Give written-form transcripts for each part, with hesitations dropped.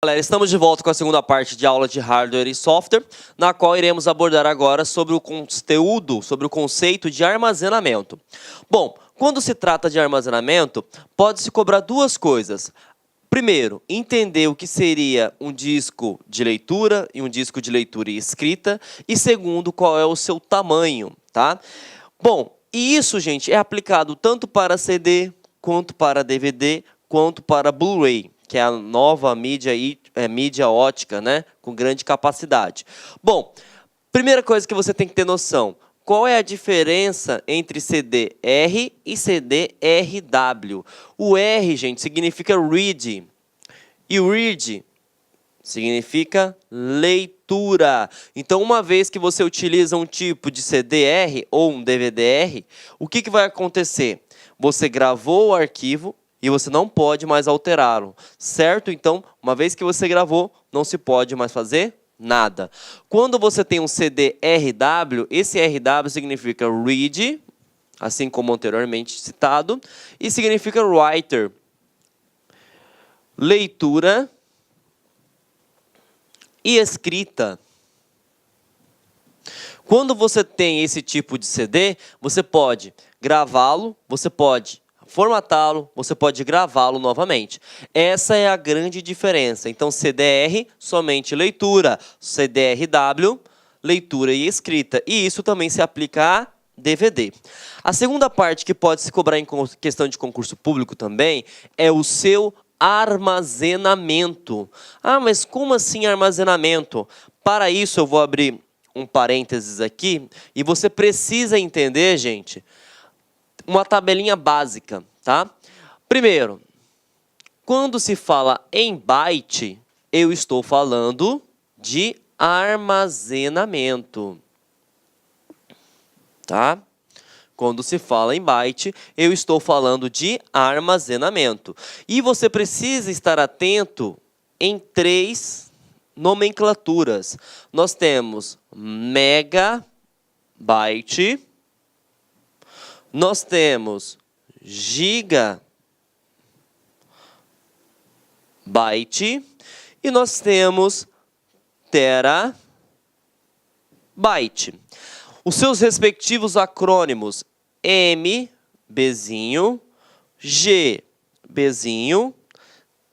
Galera, estamos de volta com a segunda parte de aula de hardware e software, na qual iremos abordar agora sobre o conteúdo, sobre o conceito de armazenamento. Bom, quando se trata de armazenamento, pode-se cobrar duas coisas. Primeiro, entender o que seria um disco de leitura e um disco de leitura e escrita. E segundo, qual é o seu tamanho, tá? Bom, e isso, gente, é aplicado tanto para CD, quanto para DVD, quanto para Blu-ray, que é a nova mídia, mídia ótica, né, com grande capacidade. Bom, primeira coisa que você tem que ter noção, qual é a diferença entre CD-R e CD-RW? O R, gente, significa read, e o read significa leitura. Então, uma vez que você utiliza um tipo de CD-R ou um DVD-R, o que vai acontecer? Você gravou o arquivo, e você não pode mais alterá-lo, certo? Então, uma vez que você gravou, não se pode mais fazer nada. Quando você tem um CD-RW, esse RW significa read, assim como anteriormente citado, e significa writer, leitura e escrita. Quando você tem esse tipo de CD, você pode gravá-lo, você pode formatá-lo, você pode gravá-lo novamente. Essa é a grande diferença. Então, CDR, somente leitura. CDRW, leitura e escrita. E isso também se aplica a DVD. A segunda parte que pode se cobrar em questão de concurso público também é o seu armazenamento. Ah, mas como assim armazenamento? Para isso, eu vou abrir um parênteses aqui e você precisa entender, gente, uma tabelinha básica, tá? Primeiro, quando se fala em byte, eu estou falando de armazenamento, tá? Quando se fala em byte, eu estou falando de armazenamento. E você precisa estar atento em três nomenclaturas. Nós temos megabyte, nós temos gigabyte e nós temos terabyte. Os seus respectivos acrônimos MBzinho, GBzinho,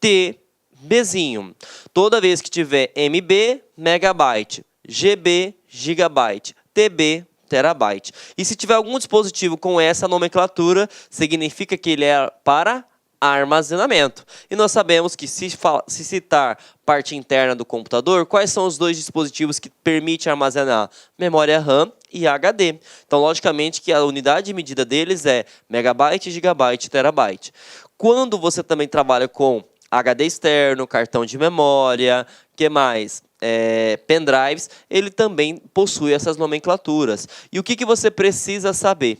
TBzinho. Toda vez que tiver MB, megabyte, GB, gigabyte, TB, terabyte. E se tiver algum dispositivo com essa nomenclatura, significa que ele é para armazenamento. E nós sabemos que se citar parte interna do computador, quais são os dois dispositivos que permitem armazenar? Memória RAM e HD. Então, logicamente, que a unidade de medida deles é megabyte, gigabyte, terabyte. Quando você também trabalha com HD externo, cartão de memória, que mais? Pendrives, ele também possui essas nomenclaturas. E o que você precisa saber?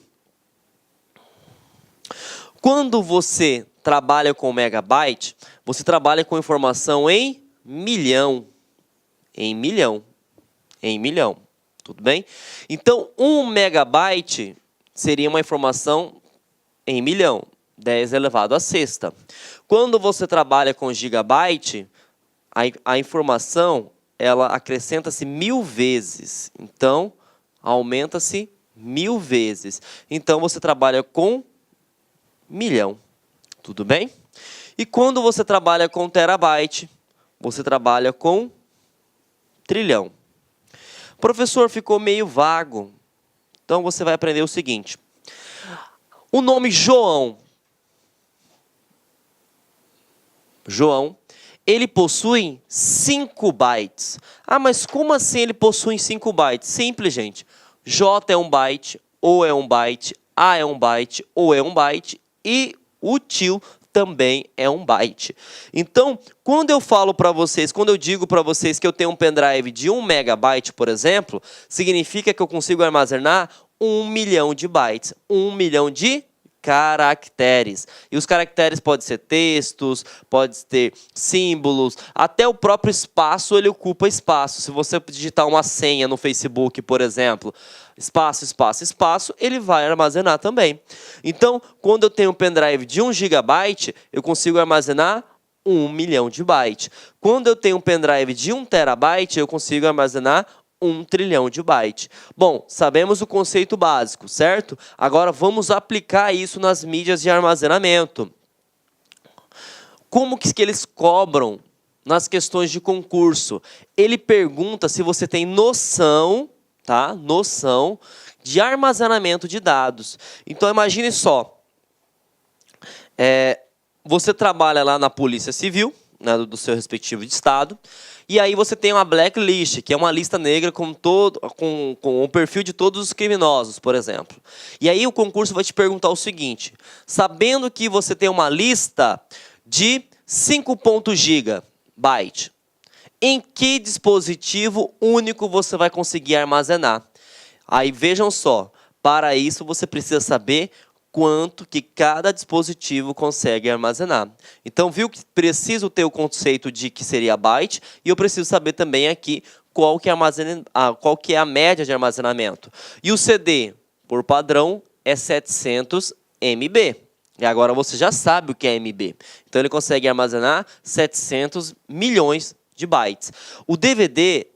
Quando você trabalha com megabyte, você trabalha com informação em milhão. Em milhão. Em milhão. Tudo bem? Então, 1 megabyte seria uma informação em milhão. 10 elevado à sexta. Quando você trabalha com gigabyte, a informação ela acrescenta-se 1000 vezes. Então, aumenta-se 1000 vezes. Então, você trabalha com milhão. Tudo bem? E quando você trabalha com terabyte, você trabalha com trilhão. Professor, ficou meio vago. Então, você vai aprender o seguinte. O nome João, ele possui 5 bytes. Ah, mas como assim ele possui 5 bytes? Simples, gente. J é um byte, O é um byte, A é um byte, O é um byte e o tio também é um byte. Então, quando eu falo para vocês, quando eu digo para vocês que eu tenho um pendrive de 1 megabyte, por exemplo, significa que eu consigo armazenar 1 milhão de bytes, 1 milhão de caracteres. E os caracteres podem ser textos, pode ter símbolos, até o próprio espaço ele ocupa espaço. Se você digitar uma senha no Facebook, por exemplo, espaço, espaço, espaço, ele vai armazenar também. Então, quando eu tenho um pendrive de 1 GB, eu consigo armazenar 1 milhão de bytes. Quando eu tenho um pendrive de 1 terabyte, eu consigo armazenar 1 trilhão de bytes. Bom, sabemos o conceito básico, certo? Agora vamos aplicar isso nas mídias de armazenamento. Como que eles cobram nas questões de concurso? Ele pergunta se você tem noção, tá? Noção de armazenamento de dados. Então imagine só, você trabalha lá na Polícia Civil, né, do seu respectivo estado, e aí você tem uma blacklist, que é uma lista negra com o perfil de todos os criminosos, por exemplo. E aí o concurso vai te perguntar o seguinte: sabendo que você tem uma lista de 5 GB, em que dispositivo único você vai conseguir armazenar? Aí vejam só, para isso você precisa saber quanto que cada dispositivo consegue armazenar. Então, viu que preciso ter o conceito de que seria byte, e eu preciso saber também aqui qual que é a média de armazenamento. E o CD, por padrão, é 700 MB. E agora você já sabe o que é MB. Então, ele consegue armazenar 700 milhões de bytes. O DVD,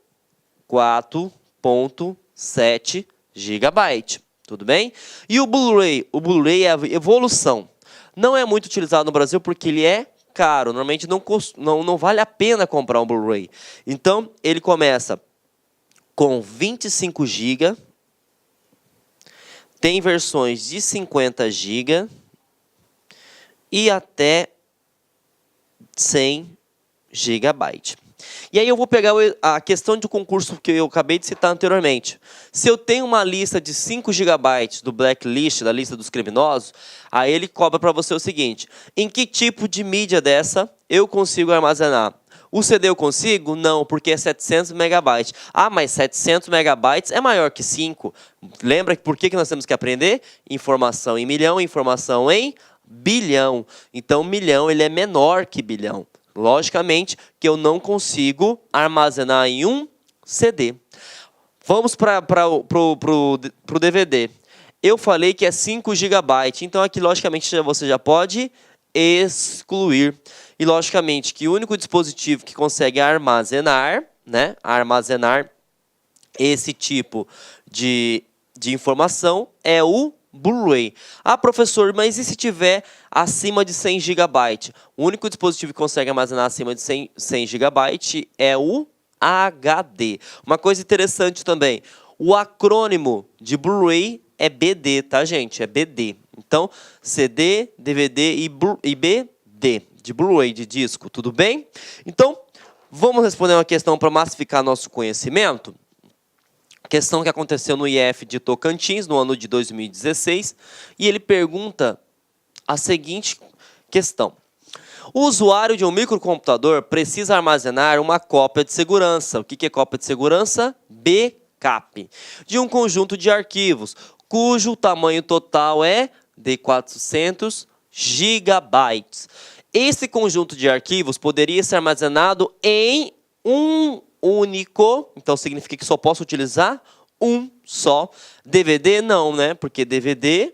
4,7 GB. Tudo bem? E o Blu-ray? O Blu-ray é a evolução. Não é muito utilizado no Brasil porque ele é caro. Normalmente não vale a pena comprar um Blu-ray. Então, ele começa com 25 GB. Tem versões de 50 GB. E até 100 GB. E aí eu vou pegar a questão de concurso que eu acabei de citar anteriormente. Se eu tenho uma lista de 5 GB do blacklist, da lista dos criminosos, aí ele cobra para você o seguinte: em que tipo de mídia dessa eu consigo armazenar? O CD eu consigo? Não, porque é 700 MB. Ah, mas 700 MB é maior que 5. Lembra por que nós temos que aprender? Informação em milhão, informação em bilhão. Então, milhão ele é menor que bilhão. Logicamente que eu não consigo armazenar em um CD. Vamos para o DVD. Eu falei que é 5 GB, então aqui logicamente você já pode excluir. E logicamente que o único dispositivo que consegue armazenar, né, armazenar esse tipo de informação é o Blu-ray. Ah, professor, mas e se tiver acima de 100 GB? O único dispositivo que consegue armazenar acima de 100 GB é o HD. Uma coisa interessante também, o acrônimo de Blu-ray é BD, tá, gente? É BD. Então, CD, DVD e BD, de Blu-ray, de disco, tudo bem? Então, vamos responder uma questão para massificar nosso conhecimento? Questão que aconteceu no IF de Tocantins, no ano de 2016, e ele pergunta a seguinte questão: o usuário de um microcomputador precisa armazenar uma cópia de segurança. O que é cópia de segurança? Backup. De um conjunto de arquivos, cujo tamanho total é de 400 GB. Esse conjunto de arquivos poderia ser armazenado em um único, então significa que só posso utilizar um só. DVD não, né? Porque DVD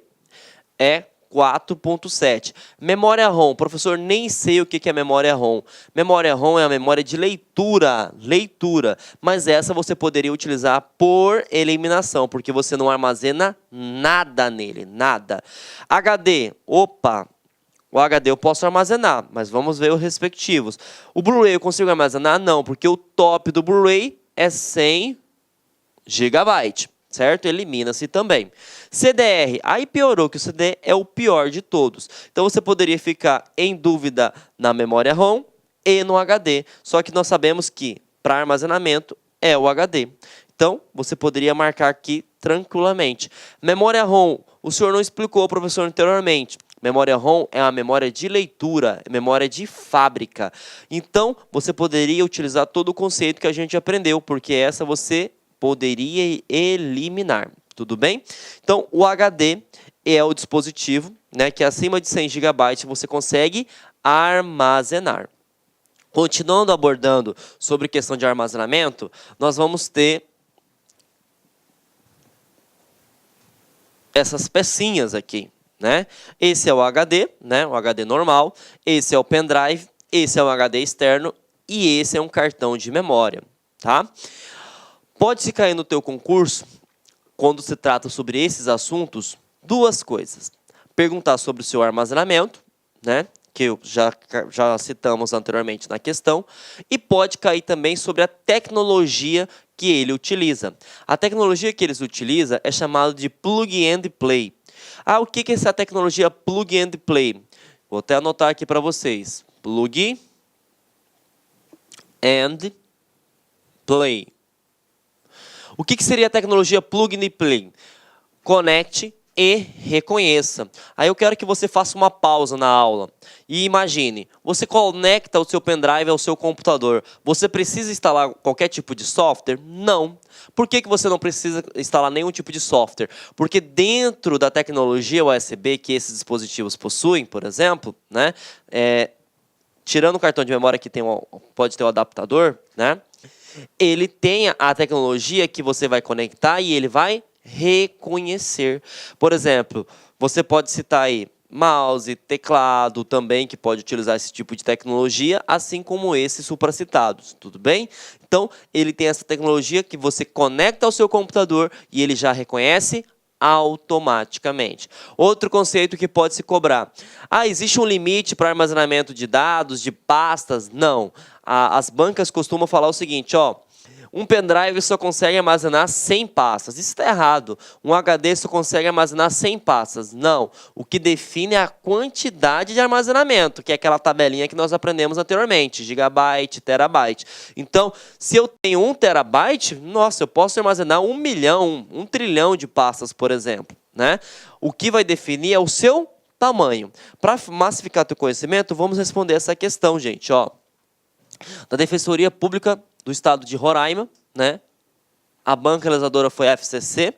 é 4.7. Memória ROM. Professor, nem sei o que é memória ROM. Memória ROM é a memória de leitura. Mas essa você poderia utilizar por eliminação, porque você não armazena nada nele, nada. HD. Opa! O HD eu posso armazenar, mas vamos ver os respectivos. O Blu-ray eu consigo armazenar? Não, porque o top do Blu-ray é 100 GB, certo? Elimina-se também. CDR, aí piorou, que o CD é o pior de todos. Então você poderia ficar em dúvida na memória ROM e no HD. Só que nós sabemos que para armazenamento é o HD. Então você poderia marcar aqui tranquilamente. Memória ROM, o senhor não explicou, professor, anteriormente. Memória ROM é uma memória de leitura, memória de fábrica. Então, você poderia utilizar todo o conceito que a gente aprendeu, porque essa você poderia eliminar. Tudo bem? Então, o HD é o dispositivo, né, que acima de 100 GB você consegue armazenar. Continuando abordando sobre questão de armazenamento, nós vamos ter essas pecinhas aqui. Né? Esse é o HD, né? O HD normal. Esse é o pendrive. esse é um HD externo e esse é um cartão de memória, tá? Pode-se cair no teu concurso, quando se trata sobre esses assuntos, duas coisas. Perguntar sobre o seu armazenamento, né? Que já citamos anteriormente na questão, e pode cair também sobre a tecnologia que ele utiliza. A tecnologia que eles utilizam é chamada de Plug and Play. O que é essa tecnologia Plug and Play? Vou até anotar aqui para vocês. Plug and Play. O que seria a tecnologia Plug and Play? Conecte e reconheça. Aí eu quero que você faça uma pausa na aula e imagine, você conecta o seu pendrive ao seu computador. Você precisa instalar qualquer tipo de software? Não. Por que você não precisa instalar nenhum tipo de software? Porque dentro da tecnologia USB que esses dispositivos possuem, por exemplo, né, tirando o cartão de memória que pode ter um adaptador, né, ele tem a tecnologia que você vai conectar e ele vai reconhecer. Por exemplo, você pode citar aí mouse, teclado também, que pode utilizar esse tipo de tecnologia, assim como esses supracitados, tudo bem? Então, ele tem essa tecnologia que você conecta ao seu computador e ele já reconhece automaticamente. Outro conceito que pode se cobrar. Existe um limite para armazenamento de dados, de pastas? Não. As bancas costumam falar o seguinte, um pendrive só consegue armazenar 100 pastas. Isso está errado. Um HD só consegue armazenar 100 pastas. Não. O que define é a quantidade de armazenamento, que é aquela tabelinha que nós aprendemos anteriormente, gigabyte, terabyte. Então, se eu tenho 1 terabyte, nossa, eu posso armazenar 1 milhão, 1 trilhão de pastas, por exemplo, né? O que vai definir é o seu tamanho. Para massificar teu conhecimento, vamos responder essa questão, gente. Da Defensoria Pública do Estado de Roraima, né? A banca realizadora foi a FCC,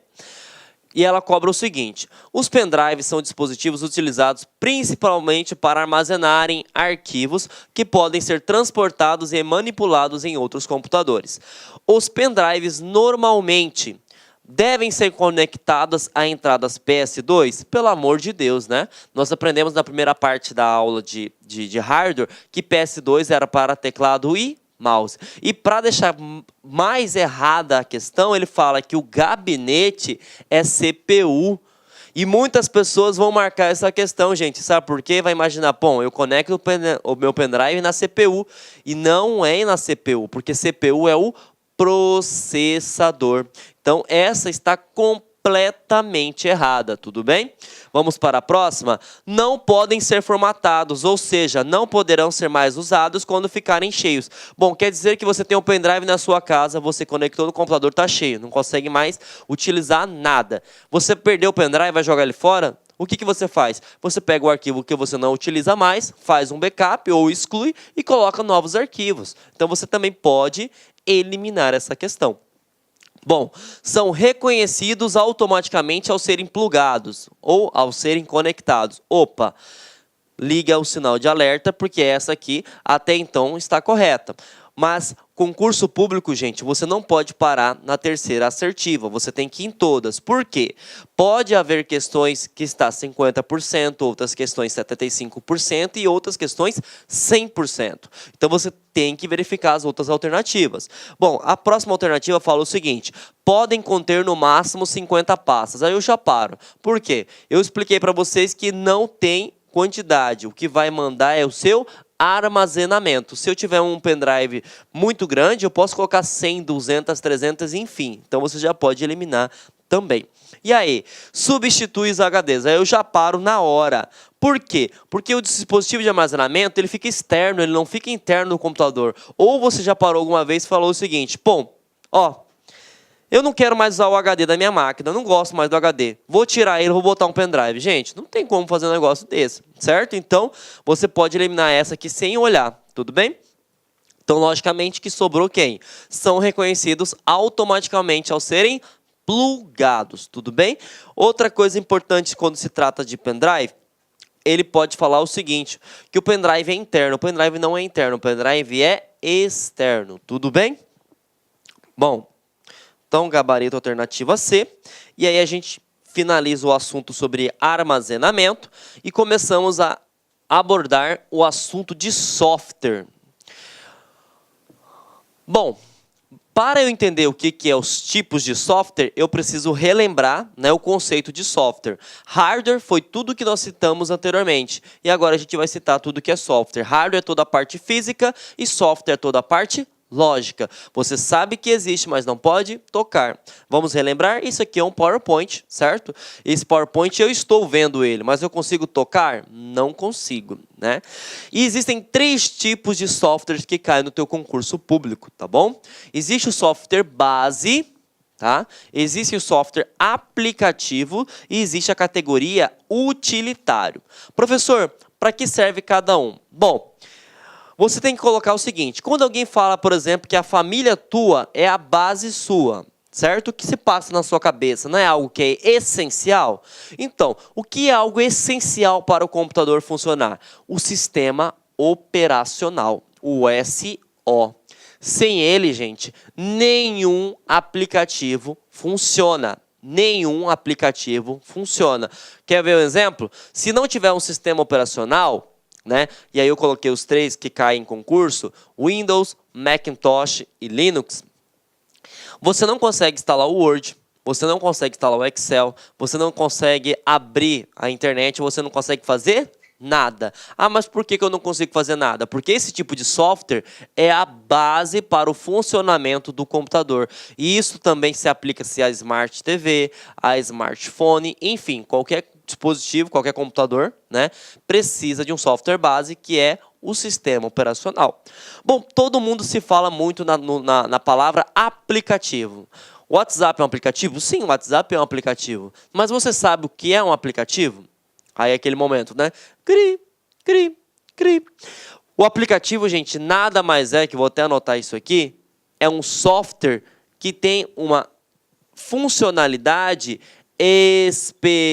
e ela cobra o seguinte: os pendrives são dispositivos utilizados principalmente para armazenarem arquivos que podem ser transportados e manipulados em outros computadores. Os pendrives normalmente devem ser conectados a entradas PS2? Pelo amor de Deus, né? Nós aprendemos na primeira parte da aula de hardware que PS2 era para teclado e mouse. E para deixar mais errada a questão, ele fala que o gabinete é CPU. E muitas pessoas vão marcar essa questão, gente. Sabe por quê? Vai imaginar, bom, eu conecto o meu pendrive na CPU. E não é na CPU, porque CPU é o processador. Então, essa está completamente errada, tudo bem? Vamos para a próxima? Não podem ser formatados, ou seja, não poderão ser mais usados quando ficarem cheios. Bom, quer dizer que você tem um pendrive na sua casa, você conectou no computador, está cheio, não consegue mais utilizar nada. Você perdeu o pendrive, vai jogar ele fora? O que você faz? Você pega o arquivo que você não utiliza mais, faz um backup ou exclui e coloca novos arquivos. Então, você também pode eliminar essa questão. Bom, são reconhecidos automaticamente ao serem plugados ou ao serem conectados. Opa, liga o sinal de alerta, porque essa aqui até então está correta. Mas concurso público, gente, você não pode parar na terceira assertiva, você tem que ir em todas. Por quê? Pode haver questões que está 50%, outras questões 75% e outras questões 100%. Então você tem que verificar as outras alternativas. Bom, a próxima alternativa fala o seguinte: podem conter no máximo 50 pastas. Aí eu já paro. Por quê? Eu expliquei para vocês que não tem quantidade. O que vai mandar é o seu armazenamento. Se eu tiver um pendrive muito grande, eu posso colocar 100, 200, 300, enfim. Então você já pode eliminar também. E aí, substitui os HDs. Aí eu já paro na hora. Por quê? Porque o dispositivo de armazenamento ele fica externo, ele não fica interno no computador. Ou você já parou alguma vez e falou o seguinte: bom, eu não quero mais usar o HD da minha máquina, eu não gosto mais do HD. Vou tirar ele, vou botar um pendrive. Gente, não tem como fazer um negócio desse, certo? Então, você pode eliminar essa aqui sem olhar, tudo bem? Então, logicamente, que sobrou quem? São reconhecidos automaticamente ao serem plugados, tudo bem? Outra coisa importante quando se trata de pendrive, ele pode falar o seguinte, que o pendrive é interno. O pendrive não é interno, o pendrive é externo, tudo bem? Bom, então, gabarito alternativa C. E aí a gente finaliza o assunto sobre armazenamento e começamos a abordar o assunto de software. Bom, para eu entender o que é os tipos de software, eu preciso relembrar, né, o conceito de software. Hardware foi tudo que nós citamos anteriormente. E agora a gente vai citar tudo que é software. Hardware é toda a parte física e software é toda a parte lógica. Você sabe que existe, mas não pode tocar. Vamos relembrar? Isso aqui é um PowerPoint, certo? Esse PowerPoint eu estou vendo ele, mas eu consigo tocar? Não consigo, né? E existem 3 tipos de softwares que caem no teu concurso público, tá bom? Existe o software base, tá? Existe o software aplicativo e existe a categoria utilitário. Professor, para que serve cada um? Bom, você tem que colocar o seguinte, quando alguém fala, por exemplo, que a família tua é a base sua, certo? O que se passa na sua cabeça não é algo que é essencial? Então, o que é algo essencial para o computador funcionar? O sistema operacional, o SO. Sem ele, gente, nenhum aplicativo funciona. Nenhum aplicativo funciona. Quer ver um exemplo? Se não tiver um sistema operacional, né? E aí eu coloquei os 3 que caem em concurso, Windows, Macintosh e Linux. Você não consegue instalar o Word, você não consegue instalar o Excel, você não consegue abrir a internet, você não consegue fazer nada. Ah, mas por que eu não consigo fazer nada? Porque esse tipo de software é a base para o funcionamento do computador. E isso também se aplica-se a Smart TV, a smartphone, enfim, qualquer dispositivo, qualquer computador, né, precisa de um software base que é o sistema operacional. Bom, todo mundo se fala muito na palavra aplicativo. O WhatsApp é um aplicativo? Sim, o WhatsApp é um aplicativo. Mas você sabe o que é um aplicativo? Aí é aquele momento, né? Cri, cri, cri. O aplicativo, gente, nada mais é, que vou até anotar isso aqui, é um software que tem uma funcionalidade específica.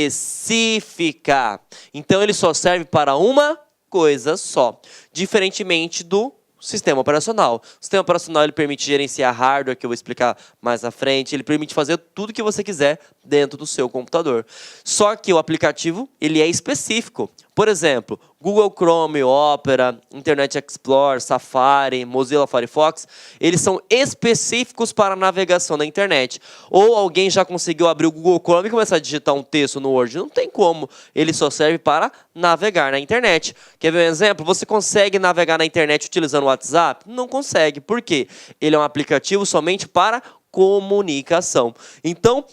Então, ele só serve para uma coisa só. Diferentemente do sistema operacional. O sistema operacional ele permite gerenciar hardware, que eu vou explicar mais à frente. Ele permite fazer tudo que você quiser dentro do seu computador. Só que o aplicativo ele é específico. Por exemplo, Google Chrome, Opera, Internet Explorer, Safari, Mozilla Firefox, eles são específicos para a navegação na internet. Ou alguém já conseguiu abrir o Google Chrome e começar a digitar um texto no Word? Não tem como. Ele só serve para navegar na internet. Quer ver um exemplo? Você consegue navegar na internet utilizando o WhatsApp? Não consegue. Por quê? Ele é um aplicativo somente para comunicação. Então,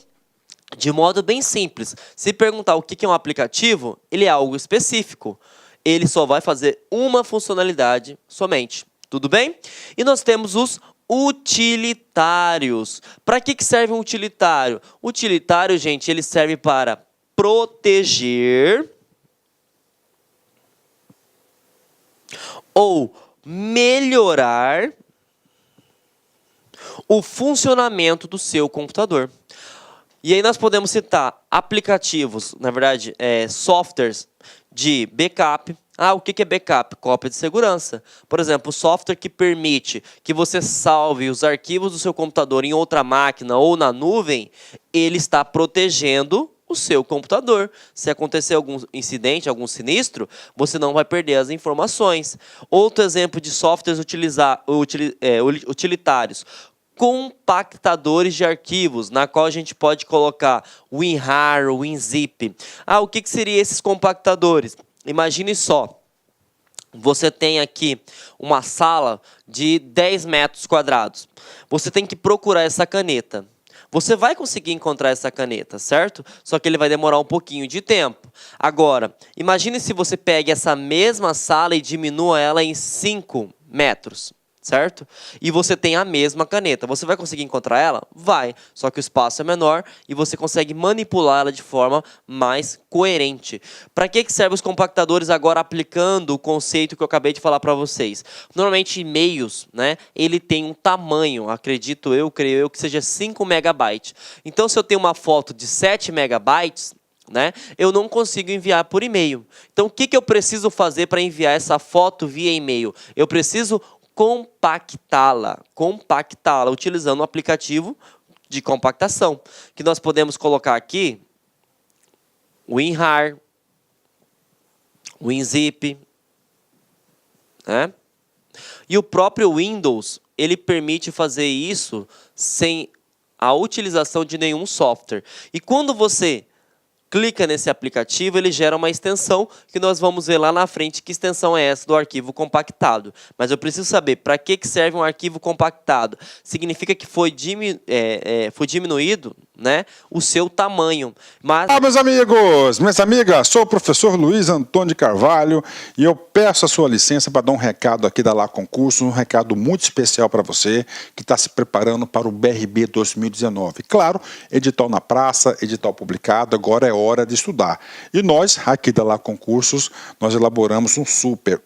de modo bem simples, se perguntar o que é um aplicativo, ele é algo específico. Ele só vai fazer uma funcionalidade somente. Tudo bem? E nós temos os utilitários. Para que serve um utilitário? Utilitário, gente, ele serve para proteger ou melhorar o funcionamento do seu computador. E aí nós podemos citar aplicativos, na verdade, softwares de backup. Ah, o que é backup? Cópia de segurança. Por exemplo, o software que permite que você salve os arquivos do seu computador em outra máquina ou na nuvem, ele está protegendo o seu computador. Se acontecer algum incidente, algum sinistro, você não vai perder as informações. Outro exemplo de softwares utilitários. Compactadores de arquivos, na qual a gente pode colocar WinRAR, WinZip. Ah, o que seriam esses compactadores? Imagine só, você tem aqui uma sala de 10 metros quadrados. Você tem que procurar essa caneta. Você vai conseguir encontrar essa caneta, certo? Só que ele vai demorar um pouquinho de tempo. Agora, imagine se você pega essa mesma sala e diminua ela em 5 metros. Certo? E você tem a mesma caneta. Você vai conseguir encontrar ela? Vai. Só que o espaço é menor e você consegue manipular ela de forma mais coerente. Para que servem os compactadores agora aplicando o conceito que eu acabei de falar para vocês? Normalmente e-mails, né? Ele tem um tamanho, acredito eu, creio eu, que seja 5 megabytes. Então se eu tenho uma foto de 7 megabytes, né, eu não consigo enviar por e-mail. Então o que eu preciso fazer para enviar essa foto via e-mail? Eu preciso compactá-la, utilizando um aplicativo de compactação, que nós podemos colocar aqui WinRAR, WinZip, né? E o próprio Windows, ele permite fazer isso sem a utilização de nenhum software. E quando você clica nesse aplicativo, ele gera uma extensão que nós vamos ver lá na frente que extensão é essa do arquivo compactado. Mas eu preciso saber para que serve um arquivo compactado. Significa que foi diminuído, né, o seu tamanho. Mas... Olá, meus amigos, minhas amigas, sou o professor Luiz Antônio de Carvalho e eu peço a sua licença para dar um recado aqui da Lá Concurso, um recado muito especial para você que está se preparando para o BRB 2019. Claro, edital na praça, edital publicado, agora é hora de estudar. E nós, aqui da Lá Concursos, nós elaboramos um super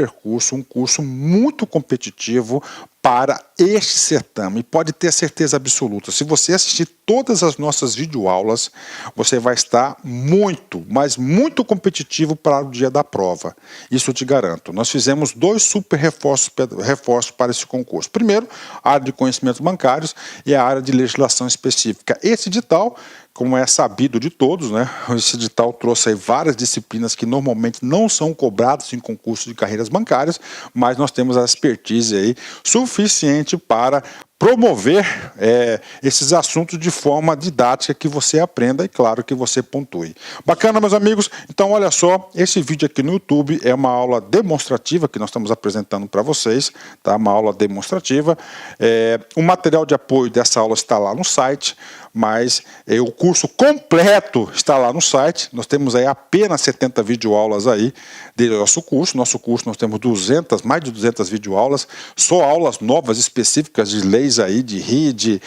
curso, um curso muito competitivo para este certame. E pode ter certeza absoluta, se você assistir todas as nossas videoaulas, você vai estar muito, mas muito competitivo para o dia da prova. Isso eu te garanto. Nós fizemos 2 super reforços para esse concurso. Primeiro, a área de conhecimentos bancários e a área de legislação específica. Esse edital, como é sabido de todos, né? Esse edital trouxe aí várias disciplinas que normalmente não são cobradas em concursos de carreiras bancárias, mas nós temos a expertise aí suficiente para promover esses assuntos de forma didática que você aprenda e, claro, que você pontue. Bacana, meus amigos? Então, olha só, esse vídeo aqui no YouTube é uma aula demonstrativa que nós estamos apresentando para vocês, tá? Uma aula demonstrativa. O material de apoio dessa aula está lá no site, mas o curso completo está lá no site. Nós temos aí apenas 70 videoaulas aí do nosso curso. Nosso curso nós temos mais de 200 videoaulas, só aulas novas específicas de leis aí, de RID,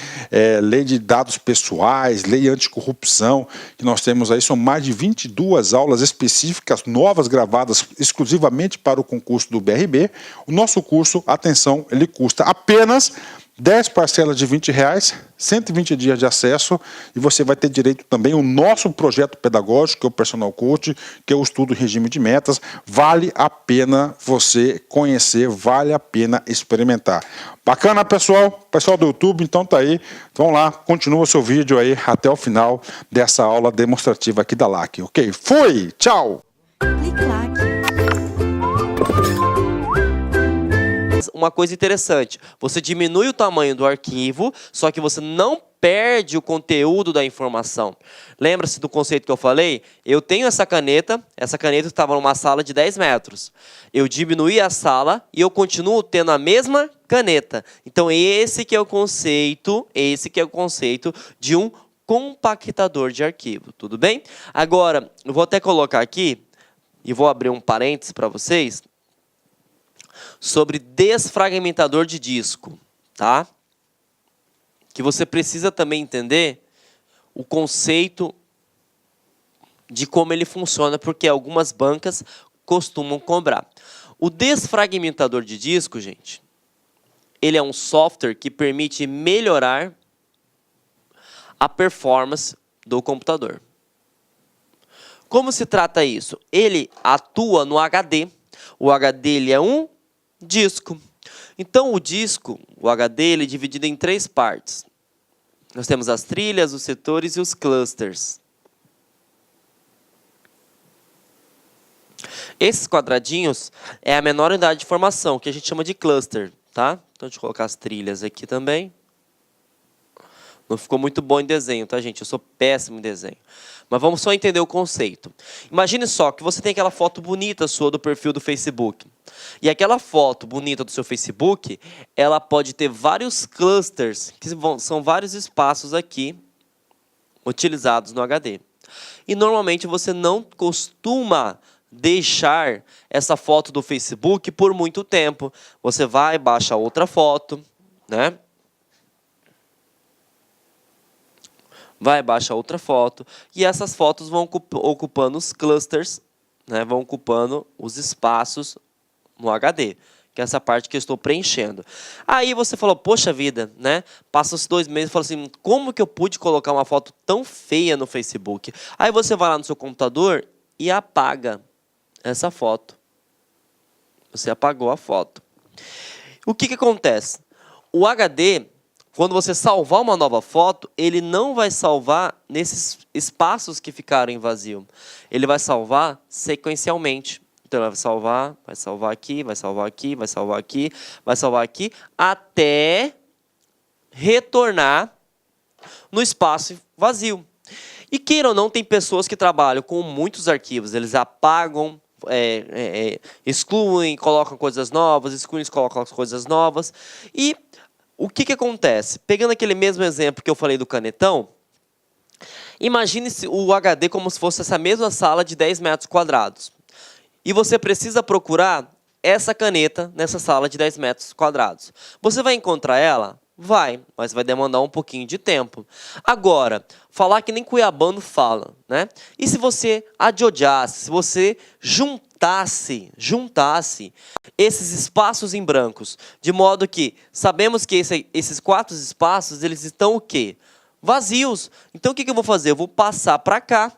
lei de dados pessoais, lei anticorrupção, que nós temos aí, são mais de 22 aulas específicas, novas, gravadas exclusivamente para o concurso do BRB. O nosso curso, atenção, ele custa apenas 10 parcelas de R$20, 120 dias de acesso, e você vai ter direito também ao nosso projeto pedagógico, que é o Personal Coach, que é o estudo em regime de metas. Vale a pena você conhecer, vale a pena experimentar. Bacana, pessoal? Pessoal do YouTube, então tá aí. Vamos lá, continua o seu vídeo aí até o final dessa aula demonstrativa aqui da LAC, ok? Fui! Tchau! Uma coisa interessante, você diminui o tamanho do arquivo, só que você não perde o conteúdo da informação. Lembra-se do conceito que eu falei? Eu tenho essa caneta estava numa sala de 10 metros. Eu diminuí a sala e eu continuo tendo a mesma caneta. Então esse que é o conceito de um compactador de arquivo, tudo bem? Agora, eu vou até colocar aqui, e vou abrir um parênteses para vocês, sobre desfragmentador de disco, tá? Que você precisa também entender o conceito de como ele funciona, porque algumas bancas costumam cobrar. O desfragmentador de disco, gente, ele é um software que permite melhorar a performance do computador. Como se trata isso? Ele atua no HD. O HD ele é um disco. Então o disco, o HD, ele é dividido em 3 partes. Nós temos as trilhas, os setores e os clusters. Esses quadradinhos é a menor unidade de informação, que a gente chama de cluster, tá? Então deixa eu colocar as trilhas aqui também. Não ficou muito bom em desenho, tá, gente? Eu sou péssimo em desenho. Mas vamos só entender o conceito. Imagine só que você tem aquela foto bonita sua do perfil do Facebook. E aquela foto bonita do seu Facebook, ela pode ter vários clusters, que são vários espaços aqui, utilizados no HD. E normalmente você não costuma deixar essa foto do Facebook por muito tempo. Você vai, baixa outra foto, né? Vai, baixa outra foto, e essas fotos vão ocupando os clusters, né, vão ocupando os espaços no HD, que é essa parte que eu estou preenchendo. Aí você falou, poxa vida, né? Passam-se 2 meses e fala assim, como que eu pude colocar uma foto tão feia no Facebook? Aí você vai lá no seu computador e apaga essa foto. Você apagou a foto. O que acontece? O HD, quando você salvar uma nova foto, ele não vai salvar nesses espaços que ficaram em vazio. Ele vai salvar sequencialmente. Então ela vai salvar aqui, vai salvar aqui, vai salvar aqui, vai salvar aqui, até retornar no espaço vazio. E queira ou não, tem pessoas que trabalham com muitos arquivos, eles apagam, excluem, colocam coisas novas, excluem, colocam coisas novas. E o que acontece? Pegando aquele mesmo exemplo que eu falei do canetão, imagine o HD como se fosse essa mesma sala de 10 metros quadrados. E você precisa procurar essa caneta nessa sala de 10 metros quadrados. Você vai encontrar ela? Vai, mas vai demandar um pouquinho de tempo. Agora, falar que nem cuiabano fala, né? E se você adiodasse, se você juntasse esses espaços em brancos, de modo que sabemos que esses 4 espaços, eles estão o quê? Vazios. Então o que eu vou fazer? Eu vou passar para cá,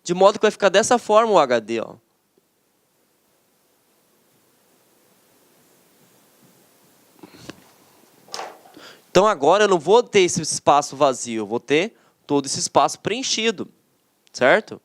de modo que vai ficar dessa forma o HD, ó. Então agora eu não vou ter esse espaço vazio, eu vou ter todo esse espaço preenchido, certo?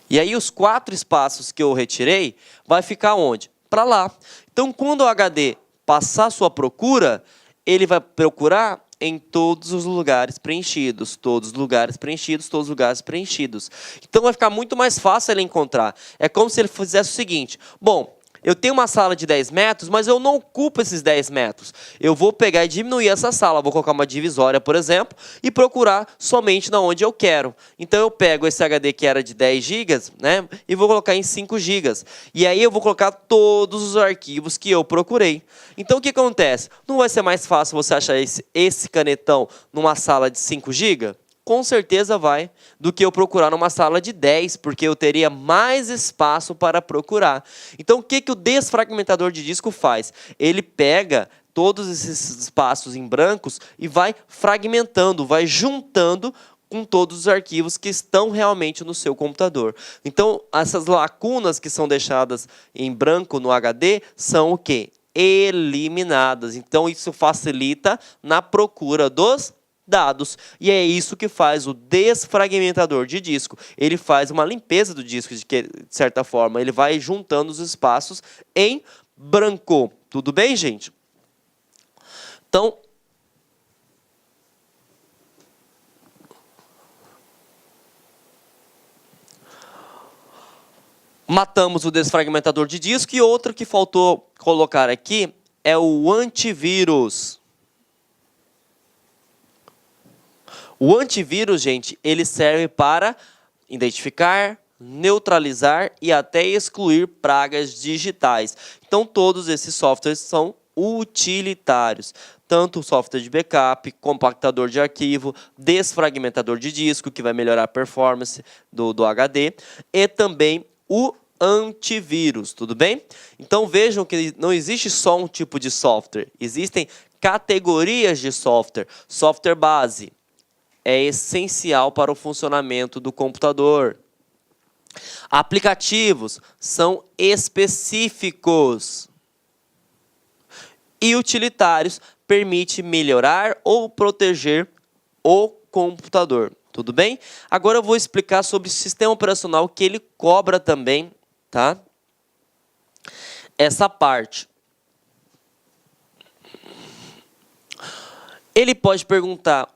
E aí os 4 espaços que eu retirei, vai ficar onde? Para lá. Então quando o HD passar a sua procura, ele vai procurar em todos os lugares preenchidos, todos os lugares preenchidos, todos os lugares preenchidos. Então vai ficar muito mais fácil ele encontrar. É como se ele fizesse o seguinte, bom, eu tenho uma sala de 10 metros, mas eu não ocupo esses 10 metros. Eu vou pegar e diminuir essa sala. Vou colocar uma divisória, por exemplo, e procurar somente na onde eu quero. Então eu pego esse HD que era de 10 GB, né, e vou colocar em 5 GB. E aí eu vou colocar todos os arquivos que eu procurei. Então o que acontece? Não vai ser mais fácil você achar esse canetão numa sala de 5 GB? Com certeza vai, do que eu procurar numa sala de 10, porque eu teria mais espaço para procurar. Então, o que o desfragmentador de disco faz? Ele pega todos esses espaços em brancos e vai fragmentando, vai juntando com todos os arquivos que estão realmente no seu computador. Então, essas lacunas que são deixadas em branco no HD são o quê? Eliminadas. Então, isso facilita na procura dos dados. E é isso que faz o desfragmentador de disco. Ele faz uma limpeza do disco, de certa forma. Ele vai juntando os espaços em branco. Tudo bem, gente? Então, matamos o desfragmentador de disco. E outro que faltou colocar aqui é o antivírus. O antivírus, gente, ele serve para identificar, neutralizar e até excluir pragas digitais. Então, todos esses softwares são utilitários. Tanto o software de backup, compactador de arquivo, desfragmentador de disco, que vai melhorar a performance do HD, e também o antivírus, tudo bem? Então, vejam que não existe só um tipo de software. Existem categorias de software. Software base é essencial para o funcionamento do computador. Aplicativos são específicos. E utilitários permite melhorar ou proteger o computador. Tudo bem? Agora eu vou explicar sobre o sistema operacional que ele cobra também, tá? Essa parte. Ele pode perguntar: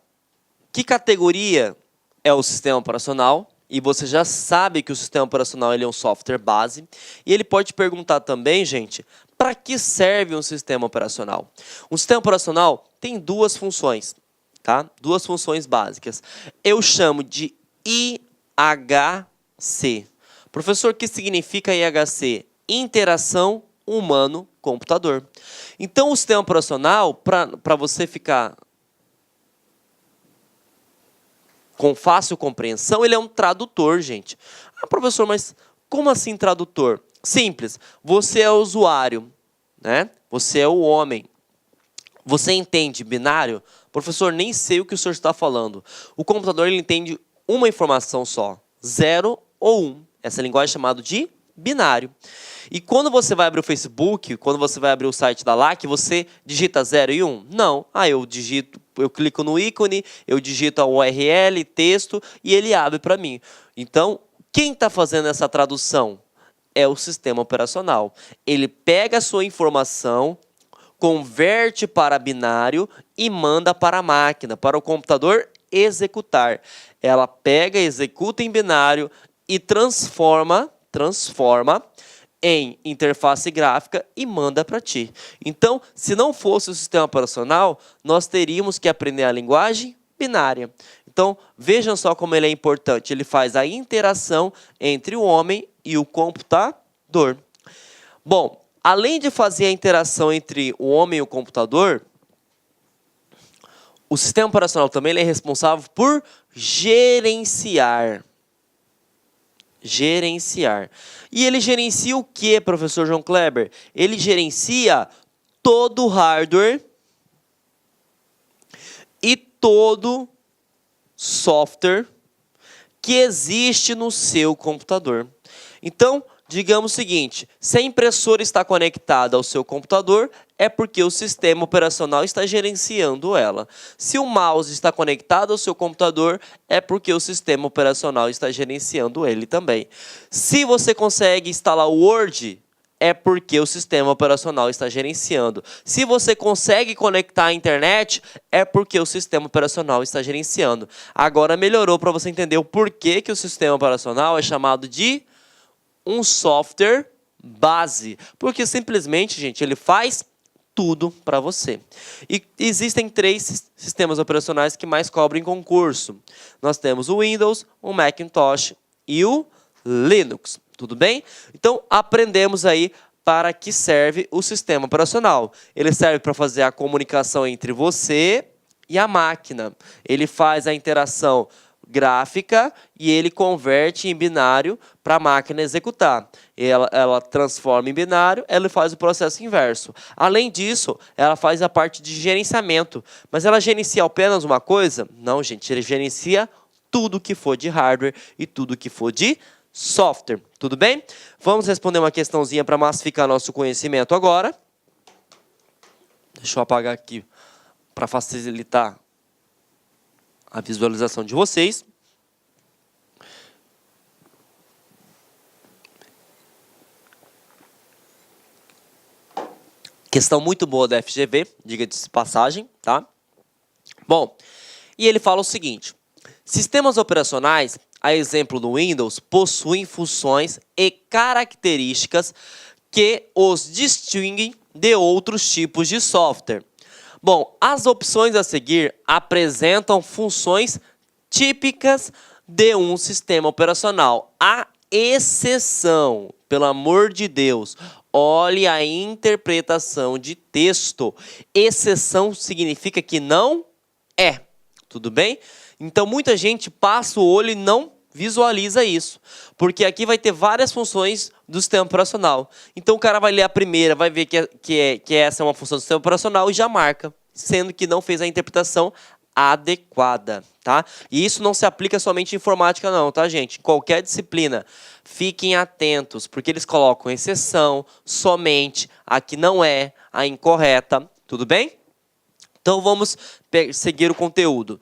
que categoria é o sistema operacional? E você já sabe que o sistema operacional ele é um software base. E ele pode perguntar também, gente, para que serve um sistema operacional? Um sistema operacional tem 2 funções, tá? 2 funções básicas. Eu chamo de IHC. Professor, o que significa IHC? Interação humano-computador. Então, o sistema operacional, para você ficar com fácil compreensão, ele é um tradutor, gente. Ah, professor, mas como assim tradutor? Simples. Você é o usuário, né? Você é o homem. Você entende binário? Professor, nem sei o que o senhor está falando. O computador ele entende uma informação só, 0 ou 1. Essa linguagem é chamada de binário. E quando você vai abrir o Facebook, quando você vai abrir o site da LAC, você digita 0 e 1? Não. Ah, eu digito eu clico no ícone, eu digito a URL, texto, e ele abre para mim. Então, quem está fazendo essa tradução? É o sistema operacional. Ele pega a sua informação, converte para binário e manda para a máquina, para o computador executar. Ela pega, executa em binário e transforma em interface gráfica e manda para ti. Então, se não fosse o sistema operacional, nós teríamos que aprender a linguagem binária. Então, vejam só como ele é importante. Ele faz a interação entre o homem e o computador. Bom, além de fazer a interação entre o homem e o computador, o sistema operacional também ele é responsável por gerenciar. E ele gerencia o que, professor João Kleber? Ele gerencia todo o hardware e todo software que existe no seu computador. Então, digamos o seguinte, se a impressora está conectada ao seu computador, é porque o sistema operacional está gerenciando ela. Se o mouse está conectado ao seu computador, é porque o sistema operacional está gerenciando ele também. Se você consegue instalar o Word, é porque o sistema operacional está gerenciando. Se você consegue conectar à internet, é porque o sistema operacional está gerenciando. Agora melhorou para você entender o porquê que o sistema operacional é chamado de um software base. Porque simplesmente, gente, ele faz tudo para você. E existem 3 sistemas operacionais que mais cobrem concurso. Nós temos o Windows, o Macintosh e o Linux. Tudo bem? Então, aprendemos aí para que serve o sistema operacional. Ele serve para fazer a comunicação entre você e a máquina. Ele faz a interação gráfica e ele converte em binário para a máquina executar. Ela transforma em binário, ela faz o processo inverso. Além disso, ela faz a parte de gerenciamento. Mas ela gerencia apenas uma coisa? Não, gente. Ele gerencia tudo que for de hardware e tudo que for de software. Tudo bem? Vamos responder uma questãozinha para massificar nosso conhecimento agora. Deixa eu apagar aqui para facilitar a visualização de vocês. Questão muito boa da FGV, diga-se de passagem, tá? Bom, e ele fala o seguinte: sistemas operacionais, a exemplo do Windows, possuem funções e características que os distinguem de outros tipos de software. Bom, as opções a seguir apresentam funções típicas de um sistema operacional. A exceção, pelo amor de Deus, olhe a interpretação de texto. Exceção significa que não é. Tudo bem? Então, muita gente passa o olho e não visualiza isso. Porque aqui vai ter várias funções do sistema operacional. Então, o cara vai ler a primeira, vai ver que essa é uma função do sistema operacional e já marca, sendo que não fez a interpretação adequada, tá? E isso não se aplica somente em informática não, tá, gente? Em qualquer disciplina. Fiquem atentos, porque eles colocam exceção, somente, a que não é, a incorreta. Tudo bem? Então, vamos seguir o conteúdo.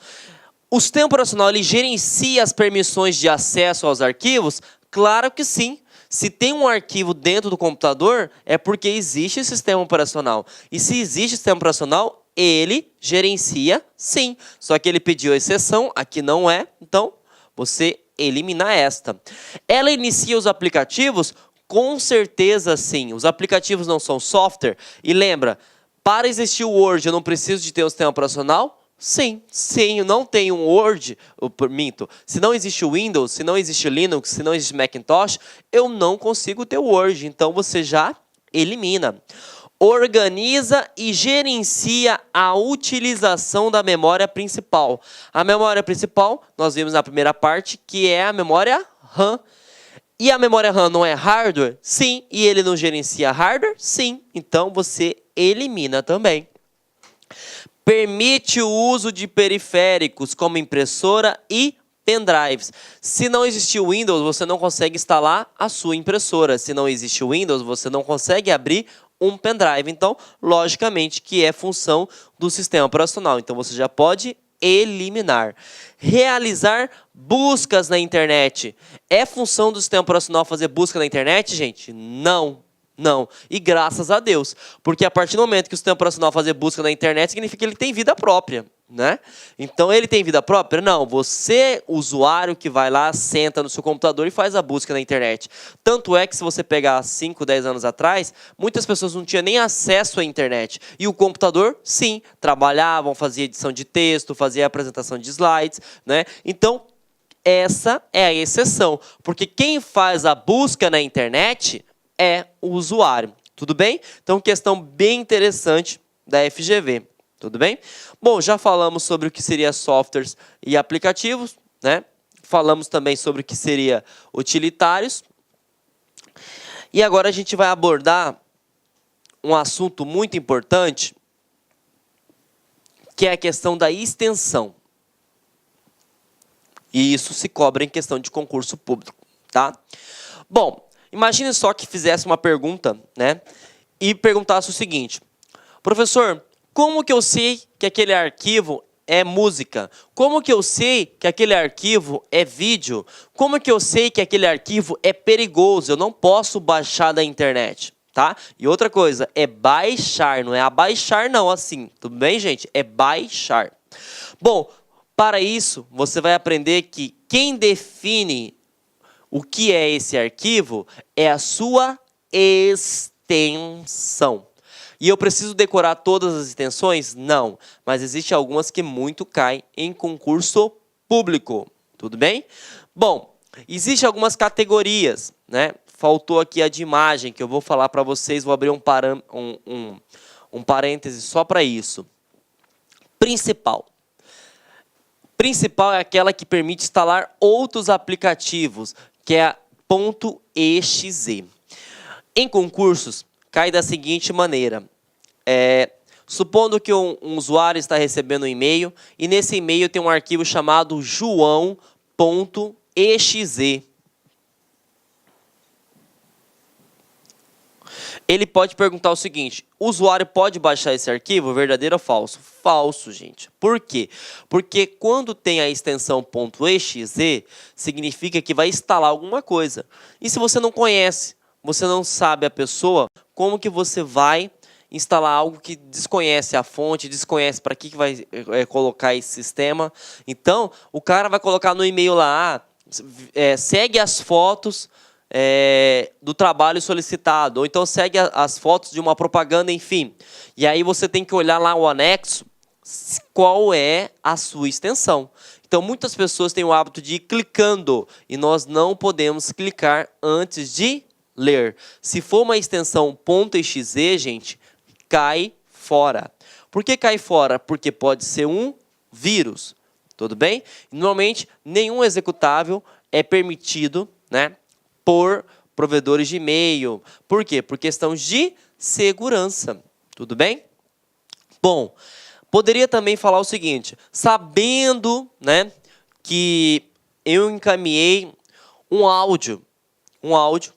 O sistema operacional ele gerencia as permissões de acesso aos arquivos? Claro que sim. Se tem um arquivo dentro do computador, é porque existe sistema operacional. E se existe sistema operacional, ele gerencia sim. Só que ele pediu a exceção, aqui não é, então você elimina esta. Ela inicia os aplicativos? Com certeza sim. Os aplicativos não são software. E lembra, para existir o Word, eu não preciso de ter um sistema operacional? Sim, eu não tenho um Word, minto. Se não existe o Windows, se não existe Linux, se não existe Macintosh, eu não consigo ter o Word. Então você já elimina. Organiza e gerencia a utilização da memória principal. A memória principal, nós vimos na primeira parte, que é a memória RAM. E a memória RAM não é hardware? Sim. E ele não gerencia hardware? Sim. Então você elimina também. Permite o uso de periféricos como impressora e pendrives. Se não existe o Windows, você não consegue instalar a sua impressora. Se não existe o Windows, você não consegue abrir um pendrive. Então, logicamente que é função do sistema operacional. Então, você já pode eliminar. Realizar buscas na internet. É função do sistema operacional fazer busca na internet, gente? Não. Não. E graças a Deus. Porque a partir do momento que o sistema operacional fazer busca na internet, significa que ele tem vida própria, né? Então, ele tem vida própria? Não. Você, usuário que vai lá, senta no seu computador e faz a busca na internet. Tanto é que se você pegar 5, 10 anos atrás, muitas pessoas não tinham nem acesso à internet. E o computador, sim, trabalhavam, fazia edição de texto, fazia apresentação de slides, né? Então, essa é a exceção. Porque quem faz a busca na internet é o usuário. Tudo bem? Então, questão bem interessante da FGV. Tudo bem? Bom, já falamos sobre o que seria softwares e aplicativos, né? Falamos também sobre o que seria utilitários. E agora a gente vai abordar um assunto muito importante, que é a questão da extensão. E isso se cobra em questão de concurso público, tá? Bom, imagine só que fizesse uma pergunta, né? E perguntasse o seguinte: professor, como que eu sei que aquele arquivo é música? Como que eu sei que aquele arquivo é vídeo? Como que eu sei que aquele arquivo é perigoso? Eu não posso baixar da internet, tá? E outra coisa, é baixar, não é abaixar não, assim. Tudo bem, gente? É baixar. Bom, para isso, você vai aprender que quem define o que é esse arquivo é a sua extensão. E eu preciso decorar todas as extensões? Não, mas existem algumas que muito caem em concurso público. Tudo bem? Bom, existem algumas categorias, né? Faltou aqui a de imagem, que eu vou falar para vocês, vou abrir um parêntese só para isso. Principal. Principal é aquela que permite instalar outros aplicativos, que é a .exe. Em concursos, cai da seguinte maneira. Supondo que um usuário está recebendo um e-mail, e nesse e-mail tem um arquivo chamado joão.exe. Ele pode perguntar o seguinte: o usuário pode baixar esse arquivo, verdadeiro ou falso? Falso, gente. Por quê? Porque quando tem a extensão .exe, significa que vai instalar alguma coisa. E se você não conhece, você não sabe a pessoa, como que você vai instalar algo que desconhece a fonte, desconhece para que vai colocar esse sistema? Então, o cara vai colocar no e-mail lá, segue as fotos do trabalho solicitado, ou então segue as fotos de uma propaganda, enfim. E aí você tem que olhar lá o anexo, qual é a sua extensão. Então, muitas pessoas têm o hábito de ir clicando, e nós não podemos clicar antes de ler. Se for uma extensão .exe, gente, cai fora. Por que cai fora? Porque pode ser um vírus. Tudo bem? Normalmente, nenhum executável é permitido, né, por provedores de e-mail. Por quê? Por questão de segurança. Tudo bem? Bom, poderia também falar o seguinte: sabendo, né, que eu encaminhei um áudio,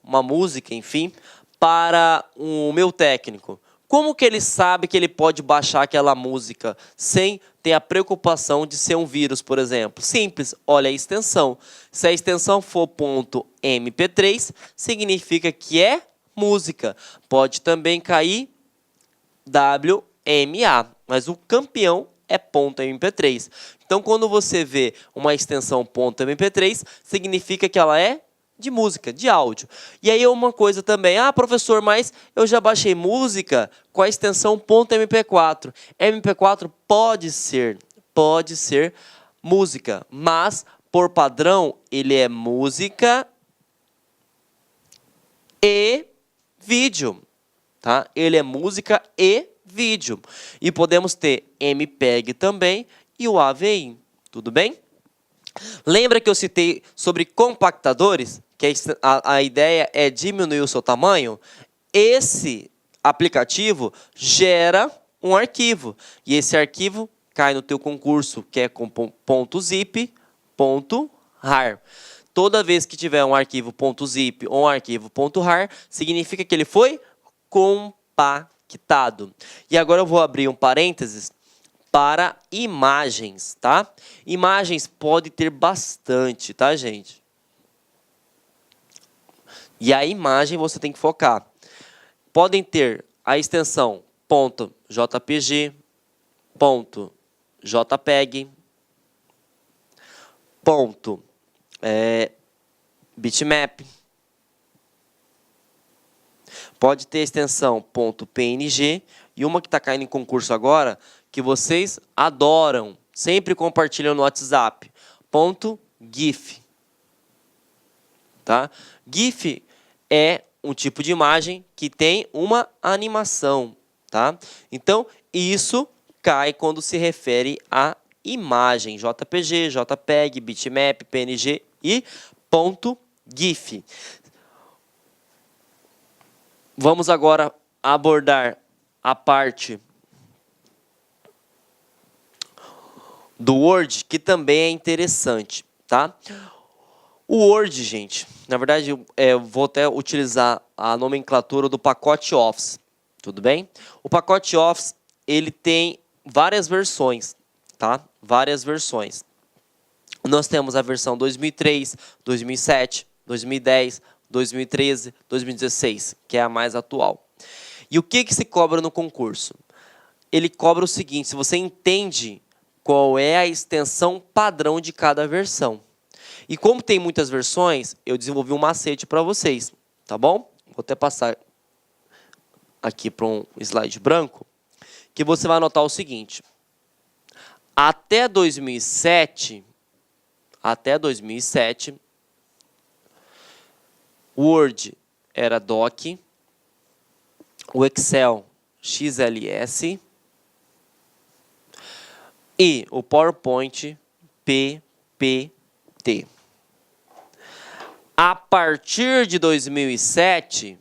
uma música, enfim, para o meu técnico. Como que ele sabe que ele pode baixar aquela música sem ter a preocupação de ser um vírus, por exemplo? Simples, olha a extensão. Se a extensão for .mp3, significa que é música. Pode também cair WMA, mas o campeão é .mp3. Então, quando você vê uma extensão .mp3, significa que ela é de música, de áudio. E aí uma coisa também: ah, professor, mas eu já baixei música com a extensão .mp4. MP4 pode ser música, mas por padrão ele é música e vídeo, tá? Ele é música e vídeo. E podemos ter MPEG também e o AVI, tudo bem? Lembra que eu citei sobre compactadores? Que a ideia é diminuir o seu tamanho? Esse aplicativo gera um arquivo. E esse arquivo cai no teu concurso, que é com .zip, .rar. Toda vez que tiver um arquivo .zip ou um arquivo .rar, significa que ele foi compactado. impactado. E agora eu vou abrir um parênteses para imagens, tá? Imagens pode ter bastante, tá, gente? E a imagem você tem que focar. Podem ter a extensão .jpg, .jpeg, bitmap. Pode ter a extensão .png e uma que está caindo em concurso agora, que vocês adoram, sempre compartilham no WhatsApp, .gif. Tá? GIF é um tipo de imagem que tem uma animação. Tá? Então, isso cai quando se refere a imagem, JPG, JPEG, bitmap, PNG e .gif. Vamos agora abordar a parte do Word, que também é interessante, tá? O Word, gente, na verdade, eu vou até utilizar a nomenclatura do pacote Office, tudo bem? O pacote Office, ele tem várias versões, tá? Várias versões. Nós temos a versão 2003, 2007, 2010, 2013, 2016, que é a mais atual. E o que se cobra no concurso? Ele cobra o seguinte: se você entende qual é a extensão padrão de cada versão. E como tem muitas versões, eu desenvolvi um macete para vocês, tá bom? Vou até passar aqui para um slide branco, que você vai anotar o seguinte: até 2007, o Word era DOC, o Excel XLS e o PowerPoint PPT. A partir de 2007,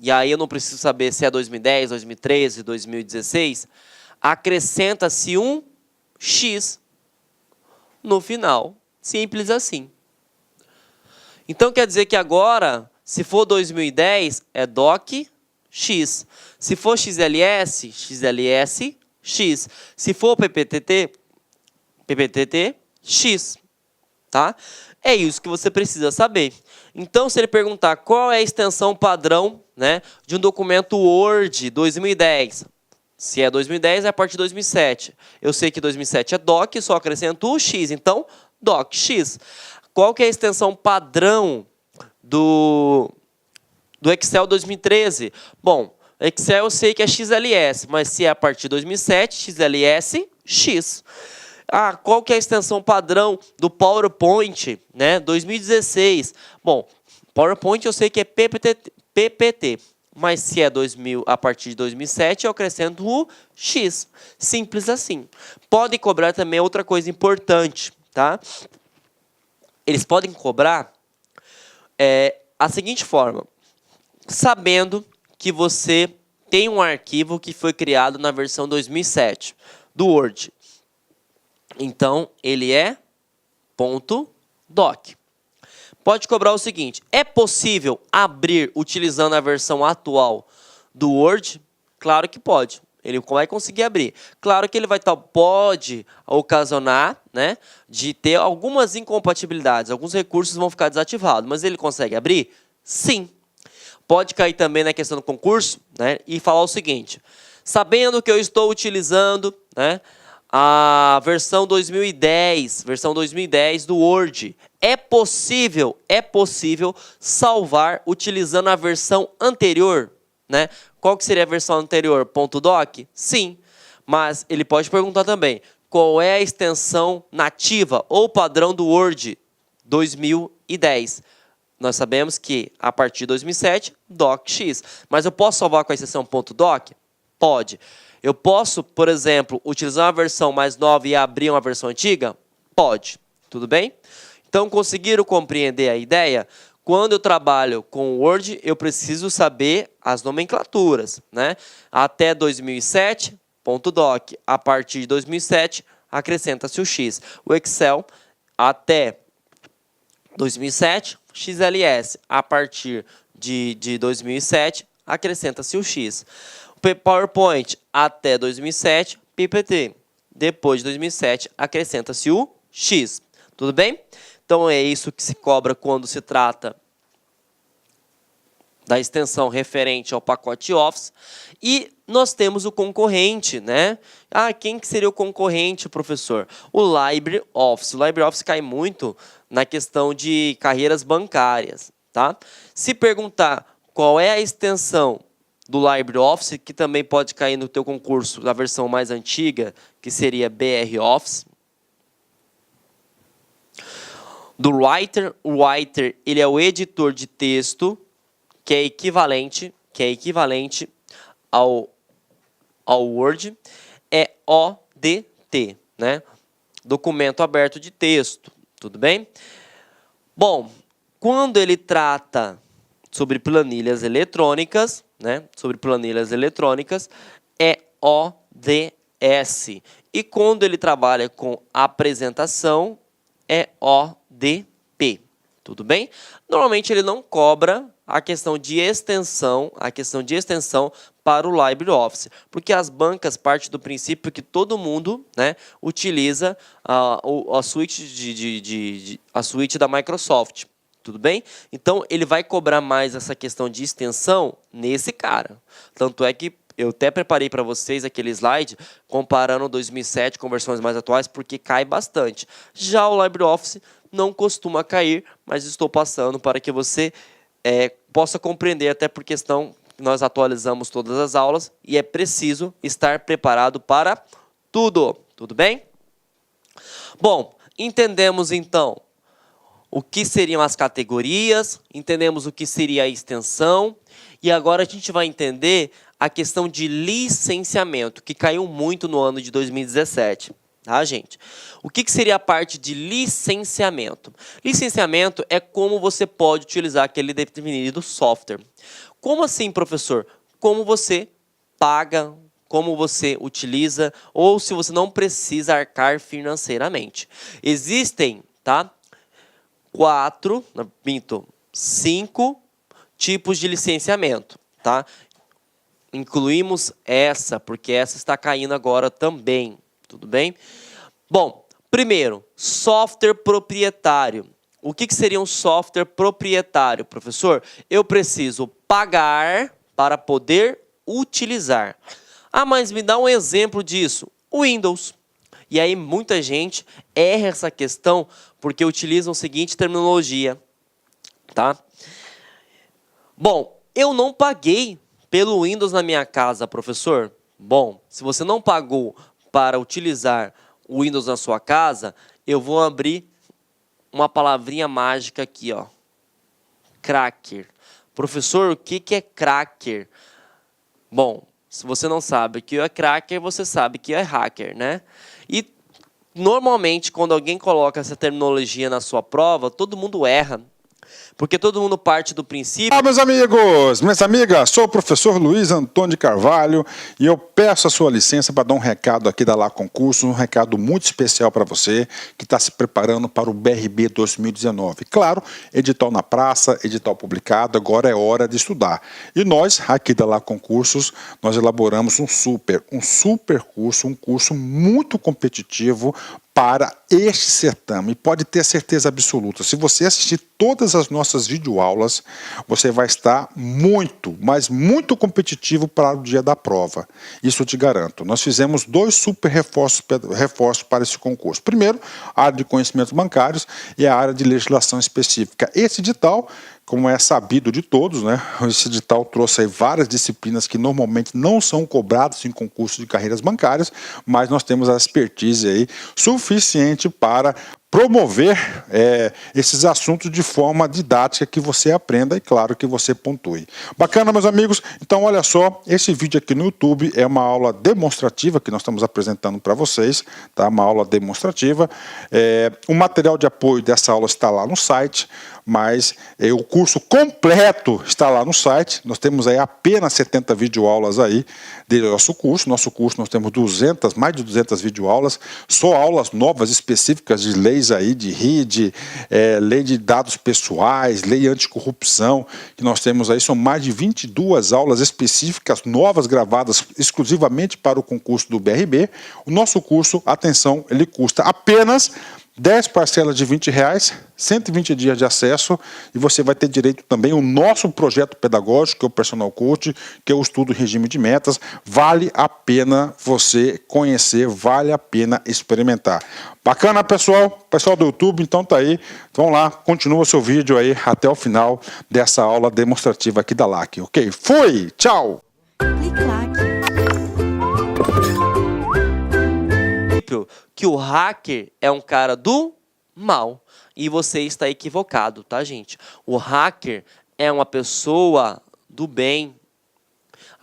e aí eu não preciso saber se é 2010, 2013, 2016, acrescenta-se um X no final. Simples assim. Então quer dizer que agora, se for 2010, é DOC X. Se for XLS, XLS X. Se for PPT, PPT X. Tá? É isso que você precisa saber. Então, se ele perguntar qual é a extensão padrão, né, de um documento Word 2010, se é 2010, é a partir de 2007. Eu sei que 2007 é DOC, só acrescento o X, então DOC X. Qual que é a extensão padrão do Excel 2013? Bom, Excel eu sei que é XLS, mas se é a partir de 2007, XLS X. Ah, qual que é a extensão padrão do PowerPoint, né, 2016? Bom, PowerPoint eu sei que é PPT, mas se é a partir de 2007, eu acrescento o X. Simples assim. Pode cobrar também outra coisa importante, tá? Eles podem cobrar a seguinte forma: sabendo que você tem um arquivo que foi criado na versão 2007 do Word. Então, ele é .doc. Pode cobrar o seguinte: é possível abrir utilizando a versão atual do Word? Claro que pode. Ele vai conseguir abrir. Claro que ele pode ocasionar, né, de ter algumas incompatibilidades. Alguns recursos vão ficar desativados. Mas ele consegue abrir? Sim. Pode cair também na questão do concurso, né, e falar o seguinte: sabendo que eu estou utilizando, né, a versão 2010 do Word, é possível salvar utilizando a versão anterior, né? Qual que seria a versão anterior? .doc? Sim, mas ele pode perguntar também: qual é a extensão nativa ou padrão do Word 2010? Nós sabemos que a partir de 2007, DocX. Mas eu posso salvar com a extensão .doc? Pode. Eu posso, por exemplo, utilizar uma versão mais nova e abrir uma versão antiga? Pode. Tudo bem? Então, conseguiram compreender a ideia? Quando eu trabalho com o Word, eu preciso saber as nomenclaturas, né? Até 2007, .doc. A partir de 2007, acrescenta-se o X. O Excel, até 2007, XLS. A partir de 2007, acrescenta-se o X. O PowerPoint até 2007, PPT. Depois de 2007, acrescenta-se o X. Tudo bem? Então é isso que se cobra quando se trata da extensão referente ao pacote Office. E nós temos o concorrente, né? Ah, quem que seria o concorrente, professor? O LibreOffice. O LibreOffice cai muito na questão de carreiras bancárias, tá? Se perguntar qual é a extensão do LibreOffice, que também pode cair no teu concurso da versão mais antiga, que seria BROffice. Do Writer, o Writer, ele é o editor de texto, que é equivalente ao Word, é ODT, né? Documento aberto de texto, tudo bem? Bom, quando ele trata sobre planilhas eletrônicas, né? Sobre planilhas eletrônicas, é ODS. E quando ele trabalha com apresentação, é ODP, tudo bem? Normalmente ele não cobra a questão de extensão para o LibreOffice, porque as bancas partem do princípio que todo mundo, né, utiliza a suíte da Microsoft, tudo bem? Então ele vai cobrar mais essa questão de extensão nesse cara. Tanto é que eu até preparei para vocês aquele slide comparando 2007 com versões mais atuais, porque cai bastante. Já o LibreOffice não costuma cair, mas estou passando para que você possa compreender, até por questão que nós atualizamos todas as aulas e é preciso estar preparado para tudo. Tudo bem? Bom, entendemos então o que seriam as categorias, entendemos o que seria a extensão e agora a gente vai entender a questão de licenciamento, que caiu muito no ano de 2017. Tá, gente? O que seria a parte de licenciamento? Licenciamento é como você pode utilizar aquele determinado software. Como assim, professor? Como você paga, como você utiliza, ou se você não precisa arcar financeiramente. Existem, tá? 5 tipos de licenciamento, tá? Incluímos essa, porque essa está caindo agora também. Tudo bem? Bom, primeiro, software proprietário. O que seria um software proprietário, professor? Eu preciso pagar para poder utilizar. Ah, mas me dá um exemplo disso. O Windows. E aí muita gente erra essa questão porque utilizam a seguinte terminologia, tá? Bom, eu não paguei pelo Windows na minha casa, professor. Bom, se você não pagou para utilizar o Windows na sua casa, eu vou abrir uma palavrinha mágica aqui, ó. Cracker. Professor, o que é cracker? Bom, se você não sabe o que é cracker, você sabe que é hacker, né? E normalmente, quando alguém coloca essa terminologia na sua prova, todo mundo erra. Porque todo mundo parte do princípio... Olá, meus amigos, minhas amigas, sou o professor Luiz Antônio de Carvalho e eu peço a sua licença para dar um recado aqui da Lá Concurso, um recado muito especial para você que está se preparando para o BRB 2019. Claro, edital na praça, edital publicado, agora é hora de estudar. E nós, aqui da Lá Concursos, nós elaboramos um super curso, um curso muito competitivo para este certame. Pode ter certeza absoluta, se você assistir todas as nossas videoaulas, você vai estar muito, mas muito competitivo para o dia da prova. Isso eu te garanto. Nós fizemos 2 super reforços para esse concurso. Primeiro, a área de conhecimentos bancários e a área de legislação específica. Esse edital, como é sabido de todos, né? Esse edital trouxe aí várias disciplinas que normalmente não são cobradas em concursos de carreiras bancárias, mas nós temos a expertise aí suficiente para promover esses assuntos de forma didática que você aprenda e, claro, que você pontue. Bacana, meus amigos? Então, olha só, esse vídeo aqui no YouTube é uma aula demonstrativa que nós estamos apresentando para vocês, tá? Uma aula demonstrativa. O material de apoio dessa aula está lá no site. mas o curso completo está lá no site. Nós temos aí apenas 70 videoaulas aí do nosso curso. Nosso curso nós temos mais de 200 videoaulas, só aulas novas específicas de leis aí, de RID, lei de dados pessoais, lei anticorrupção, que nós temos aí, são mais de 22 aulas específicas, novas, gravadas exclusivamente para o concurso do BRB. O nosso curso, atenção, ele custa apenas 10 parcelas de R$20, 120 dias de acesso, e você vai ter direito também ao nosso projeto pedagógico, que é o Personal Coach, que é o estudo em regime de metas. Vale a pena você conhecer, vale a pena experimentar. Bacana, pessoal? Pessoal do YouTube, então tá aí. Vamos lá, continua o seu vídeo aí até o final dessa aula demonstrativa aqui da LAC, ok? Fui! Tchau! Que o hacker é um cara do mal. E você está equivocado, tá, gente? O hacker é uma pessoa do bem.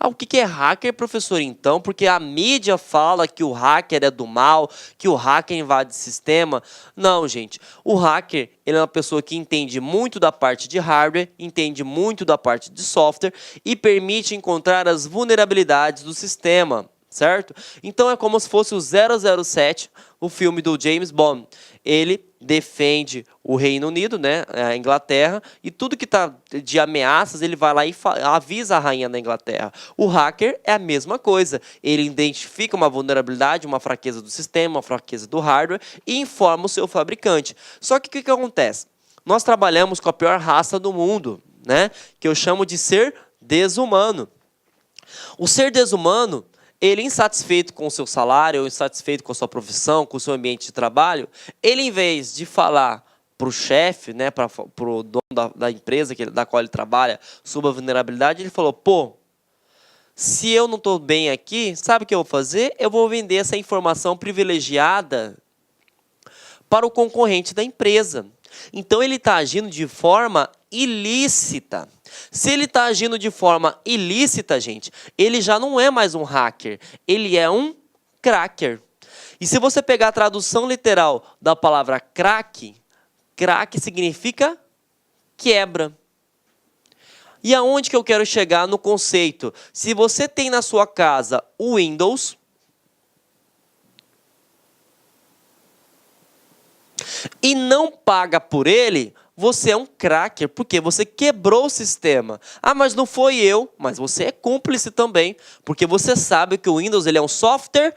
O que é hacker, professor, então? Porque a mídia fala que o hacker é do mal, que o hacker invade o sistema. Não, gente. O hacker, ele é uma pessoa que entende muito da parte de hardware, entende muito da parte de software e permite encontrar as vulnerabilidades do sistema. Certo? Então é como se fosse o 007, o filme do James Bond. Ele defende o Reino Unido, né, a Inglaterra, e tudo que está de ameaças, ele vai lá e avisa a rainha da Inglaterra. O hacker é a mesma coisa. Ele identifica uma vulnerabilidade, uma fraqueza do sistema, uma fraqueza do hardware e informa o seu fabricante. Só que o que acontece? Nós trabalhamos com a pior raça do mundo, né, que eu chamo de ser desumano. O ser desumano, ele insatisfeito com o seu salário, ou insatisfeito com a sua profissão, com o seu ambiente de trabalho, ele, em vez de falar para o chefe, né, para o dono da empresa da qual ele trabalha, sobre a vulnerabilidade, ele falou, pô, se eu não estou bem aqui, sabe o que eu vou fazer? Eu vou vender essa informação privilegiada para o concorrente da empresa. Então, ele está agindo de forma ilícita. Se ele está agindo de forma ilícita, gente, ele já não é mais um hacker, ele é um cracker. E se você pegar a tradução literal da palavra crack, crack significa quebra. E aonde que eu quero chegar no conceito? Se você tem na sua casa o Windows e não paga por ele, você é um cracker, porque você quebrou o sistema. Ah, mas não foi eu, mas você é cúmplice também, porque você sabe que o Windows ele é um software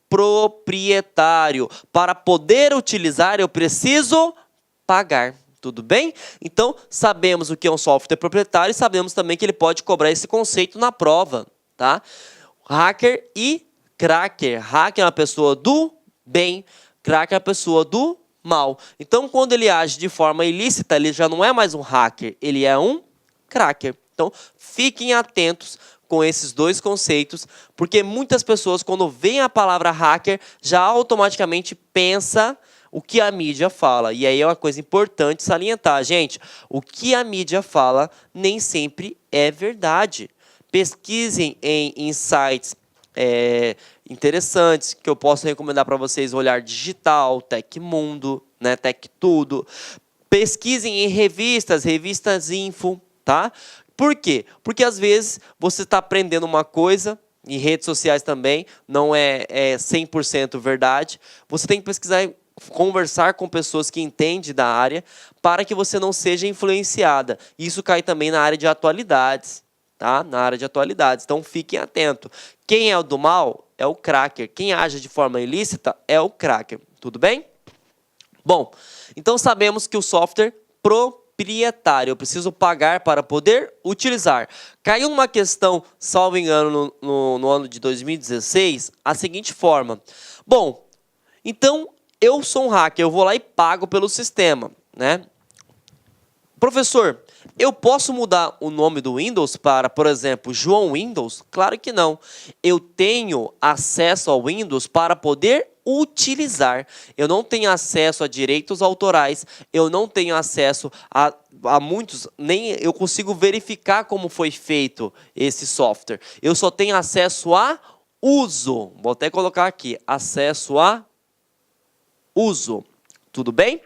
proprietário. Para poder utilizar, eu preciso pagar. Tudo bem? Então, sabemos o que é um software proprietário e sabemos também que ele pode cobrar esse conceito na prova. Tá? Hacker e cracker. Hacker é uma pessoa do bem, cracker é uma pessoa do mal. Então, quando ele age de forma ilícita, ele já não é mais um hacker, ele é um cracker. Então, fiquem atentos com esses dois conceitos, porque muitas pessoas, quando veem a palavra hacker, já automaticamente pensa o que a mídia fala. E aí é uma coisa importante salientar, gente, o que a mídia fala nem sempre é verdade. Pesquisem em sites interessantes, que eu posso recomendar para vocês, Olhar Digital, Tecmundo, né, Tech Tudo. Pesquisem em revistas info, tá? Por quê? Porque às vezes você está aprendendo uma coisa, em redes sociais também, não é 100% verdade. Você tem que pesquisar, conversar com pessoas que entendem da área, para que você não seja influenciada. Isso cai também na área de atualidades. Tá? Na área de atualidades. Então, fiquem atentos. Quem é o do mal é o cracker. Quem age de forma ilícita é o cracker. Tudo bem? Bom, então sabemos que o software proprietário, eu preciso pagar para poder utilizar. Caiu uma questão, salvo engano, no ano de 2016, a seguinte forma. Bom, então, eu sou um hacker, eu vou lá e pago pelo sistema, né? Professor, eu posso mudar o nome do Windows para, por exemplo, João Windows? Claro que não. Eu tenho acesso ao Windows para poder utilizar. Eu não tenho acesso a direitos autorais, eu não tenho acesso a muitos, nem eu consigo verificar como foi feito esse software. Eu só tenho acesso a uso. Vou até colocar aqui, acesso a uso. Tudo bem?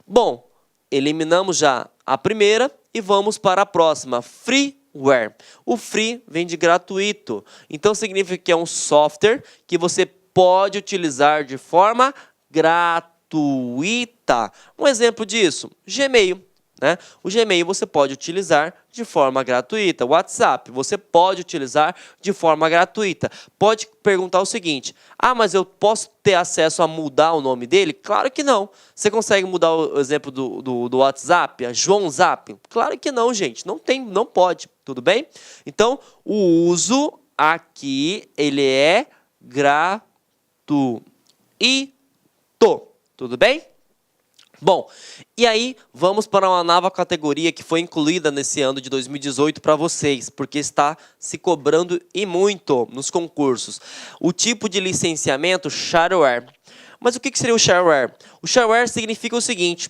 Bom, eliminamos já a primeira e vamos para a próxima, freeware. O free vem de gratuito, então significa que é um software que você pode utilizar de forma gratuita. Um exemplo disso, Gmail. Né? O Gmail você pode utilizar de forma gratuita. O WhatsApp você pode utilizar de forma gratuita. Pode perguntar o seguinte: ah, mas eu posso ter acesso a mudar o nome dele? Claro que não. Você consegue mudar o exemplo do WhatsApp, a João Zap? Claro que não, gente. Não tem, não pode. Tudo bem? Então, o uso aqui, ele é gratuito. Tudo bem? Bom, e aí vamos para uma nova categoria que foi incluída nesse ano de 2018 para vocês, porque está se cobrando e muito nos concursos. O tipo de licenciamento shareware. Mas o que seria o shareware? O shareware significa o seguinte: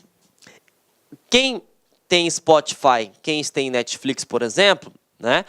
quem tem Spotify, quem tem Netflix, por exemplo, né,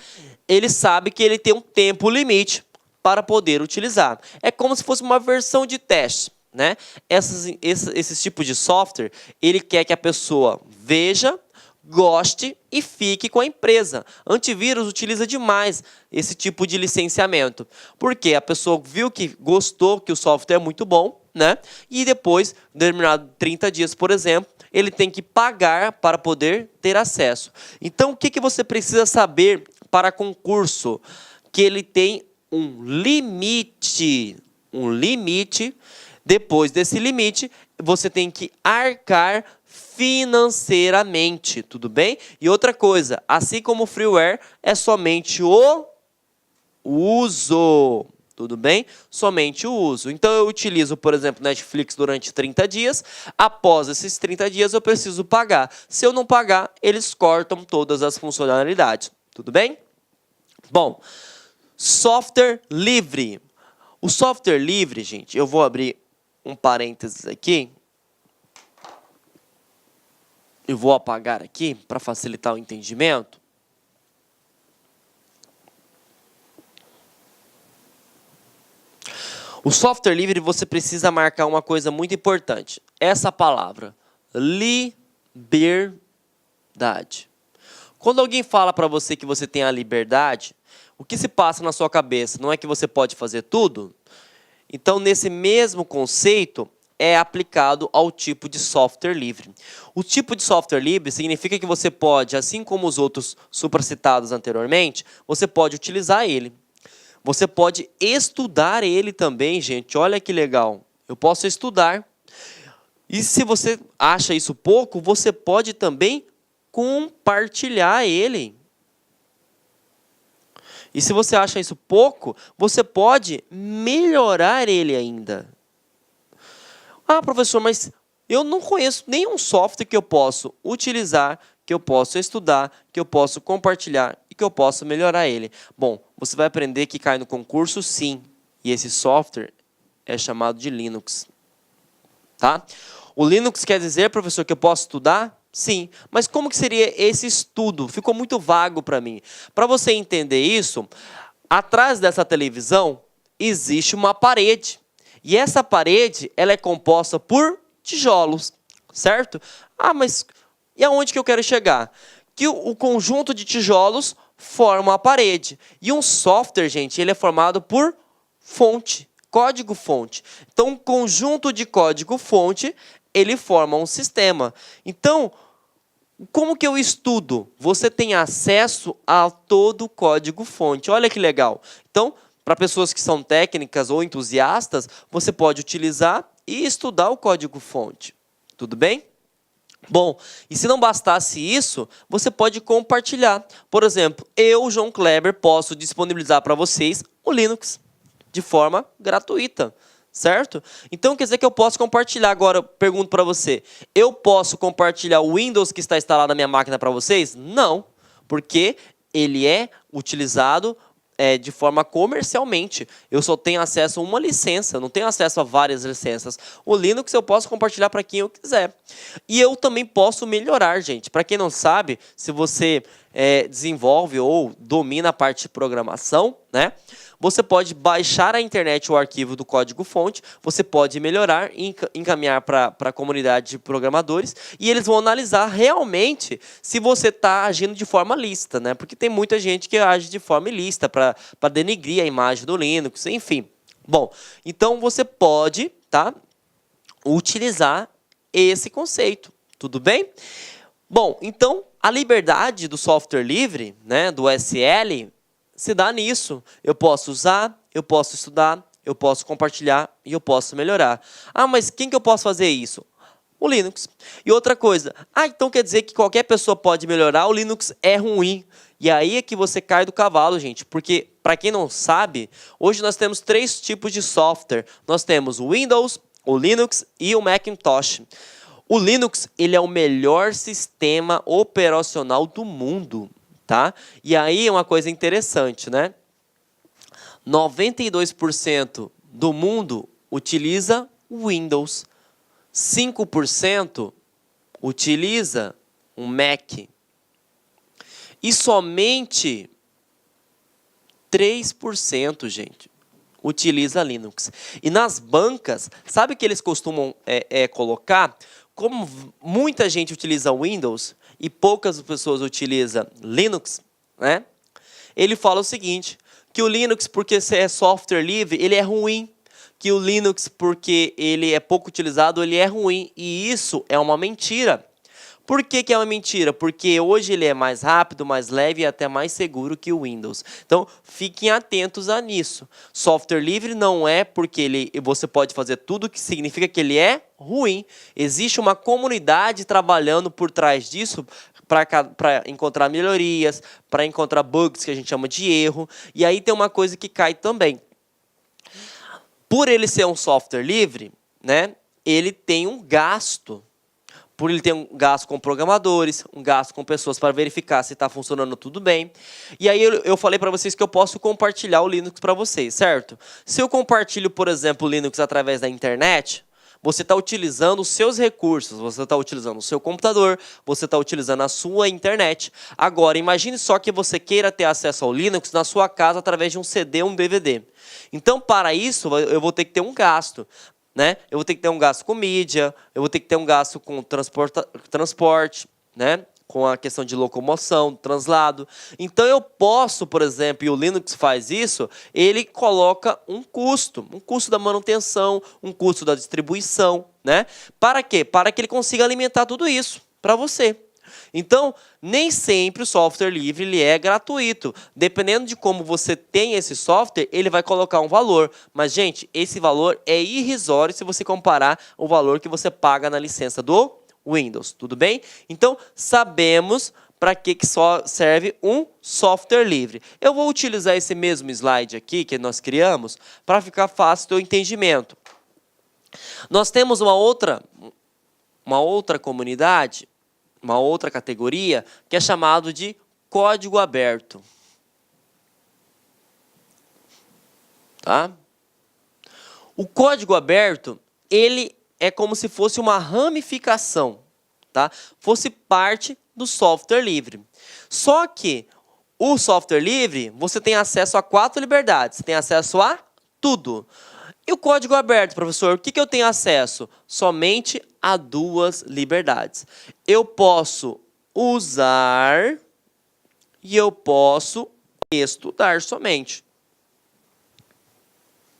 ele sabe que ele tem um tempo limite para poder utilizar. É como se fosse uma versão de teste. Né? Esses tipos de software, ele quer que a pessoa veja, goste e fique com a empresa. Antivírus utiliza demais esse tipo de licenciamento, porque a pessoa viu que gostou, que o software é muito bom, né? E depois, determinado 30 dias, por exemplo, ele tem que pagar para poder ter acesso. Então, o que você precisa saber para concurso? Que ele tem um limite. Depois desse limite, você tem que arcar financeiramente, tudo bem? E outra coisa, assim como o freeware, é somente o uso, tudo bem? Somente o uso. Então, eu utilizo, por exemplo, Netflix durante 30 dias. Após esses 30 dias, eu preciso pagar. Se eu não pagar, eles cortam todas as funcionalidades, tudo bem? Bom, software livre. O software livre, gente, eu vou abrir um parênteses aqui. Eu vou apagar aqui para facilitar o entendimento. O software livre, você precisa marcar uma coisa muito importante. Essa palavra, liberdade. Quando alguém fala para você que você tem a liberdade, o que se passa na sua cabeça? Não é que você pode fazer tudo? Então, nesse mesmo conceito, é aplicado ao tipo de software livre. O tipo de software livre significa que você pode, assim como os outros supracitados anteriormente, você pode utilizar ele. Você pode estudar ele também, gente. Olha que legal. Eu posso estudar. E se você acha isso pouco, você pode também compartilhar ele. E se você acha isso pouco, você pode melhorar ele ainda. Ah, professor, mas eu não conheço nenhum software que eu posso utilizar, que eu posso estudar, que eu posso compartilhar e que eu posso melhorar ele. Bom, você vai aprender que cai no concurso, sim. E esse software é chamado de Linux. Tá? O Linux quer dizer, professor, que eu posso estudar? Sim, mas como que seria esse estudo? Ficou muito vago para mim. Para você entender isso, atrás dessa televisão existe uma parede. E essa parede, ela é composta por tijolos, certo? Ah, mas e aonde que eu quero chegar? Que o conjunto de tijolos forma a parede. E um software, gente, ele é formado por fonte, código-fonte. Então, um conjunto de código-fonte, ele forma um sistema. Então, como que eu estudo? Você tem acesso a todo o código-fonte. Olha que legal. Então, para pessoas que são técnicas ou entusiastas, você pode utilizar e estudar o código-fonte. Tudo bem? Bom, e se não bastasse isso, você pode compartilhar. Por exemplo, eu, João Kleber, posso disponibilizar para vocês o Linux de forma gratuita. Certo? Então quer dizer que eu posso compartilhar. Agora eu pergunto para você, eu posso compartilhar o Windows que está instalado na minha máquina para vocês? Não, porque ele é utilizado de forma comercialmente. Eu só tenho acesso a uma licença, não tenho acesso a várias licenças. O Linux eu posso compartilhar para quem eu quiser. E eu também posso melhorar, gente. Para quem não sabe, se você desenvolve ou domina a parte de programação, né? Você pode baixar à internet o arquivo do código-fonte, você pode melhorar e encaminhar para a comunidade de programadores e eles vão analisar realmente se você está agindo de forma lícita, né? Porque tem muita gente que age de forma ilícita para denegrir a imagem do Linux, enfim. Bom, então você pode, tá, utilizar esse conceito, tudo bem? Bom, então a liberdade do software livre, né, do SL, se dá nisso. Eu posso usar, eu posso estudar, eu posso compartilhar e eu posso melhorar. Ah, mas quem que eu posso fazer isso? O Linux. E outra coisa, então quer dizer que qualquer pessoa pode melhorar, o Linux é ruim. E aí é que você cai do cavalo, gente, porque, para quem não sabe, hoje nós temos 3 tipos de software. Nós temos o Windows, o Linux e o Macintosh. O Linux, ele é o melhor sistema operacional do mundo. Tá? E aí é uma coisa interessante, né? 92% do mundo utiliza o Windows, 5% utiliza um Mac e somente 3%, gente, utiliza Linux. E nas bancas, sabe o que eles costumam colocar? Como muita gente utiliza Windows e poucas pessoas utilizam Linux, né? Ele fala o seguinte, que o Linux, porque é software livre, ele é ruim. Que o Linux, porque ele é pouco utilizado, ele é ruim. E isso é uma mentira. Por que que é uma mentira? Porque hoje ele é mais rápido, mais leve e até mais seguro que o Windows. Então, fiquem atentos a nisso. Software livre não é porque você pode fazer tudo, que significa que ele é ruim. Existe uma comunidade trabalhando por trás disso para encontrar melhorias, para encontrar bugs que a gente chama de erro. E aí tem uma coisa que cai também. Por ele ser um software livre, né, ele tem um gasto. Por ele ter um gasto com programadores, um gasto com pessoas para verificar se está funcionando tudo bem. E aí eu falei para vocês que eu posso compartilhar o Linux para vocês, certo? Se eu compartilho, por exemplo, o Linux através da internet, você está utilizando os seus recursos, você está utilizando o seu computador, você está utilizando a sua internet. Agora, imagine só que você queira ter acesso ao Linux na sua casa através de um CD ou um DVD. Então, para isso, eu vou ter que ter um gasto. Né? Eu vou ter que ter um gasto com mídia, eu vou ter que ter um gasto com transporte, né? Com a questão de locomoção, translado. Então eu posso, por exemplo, e o Linux faz isso, ele coloca um custo da manutenção, um custo da distribuição, né? Para quê? Para que ele consiga alimentar tudo isso para você. Então, nem sempre o software livre ele é gratuito. Dependendo de como você tem esse software, ele vai colocar um valor. Mas, gente, esse valor é irrisório se você comparar o valor que você paga na licença do Windows. Tudo bem? Então, sabemos para que só serve um software livre. Eu vou utilizar esse mesmo slide aqui que nós criamos para ficar fácil do entendimento. Nós temos uma outra comunidade, uma outra categoria, que é chamado de código aberto. Tá? O código aberto, ele é como se fosse uma ramificação, tá? Fosse parte do software livre. Só que o software livre, você tem acesso a 4 liberdades, você tem acesso a tudo. E o código aberto, professor, o que eu tenho acesso? Somente a 2 liberdades. Eu posso usar e eu posso estudar somente.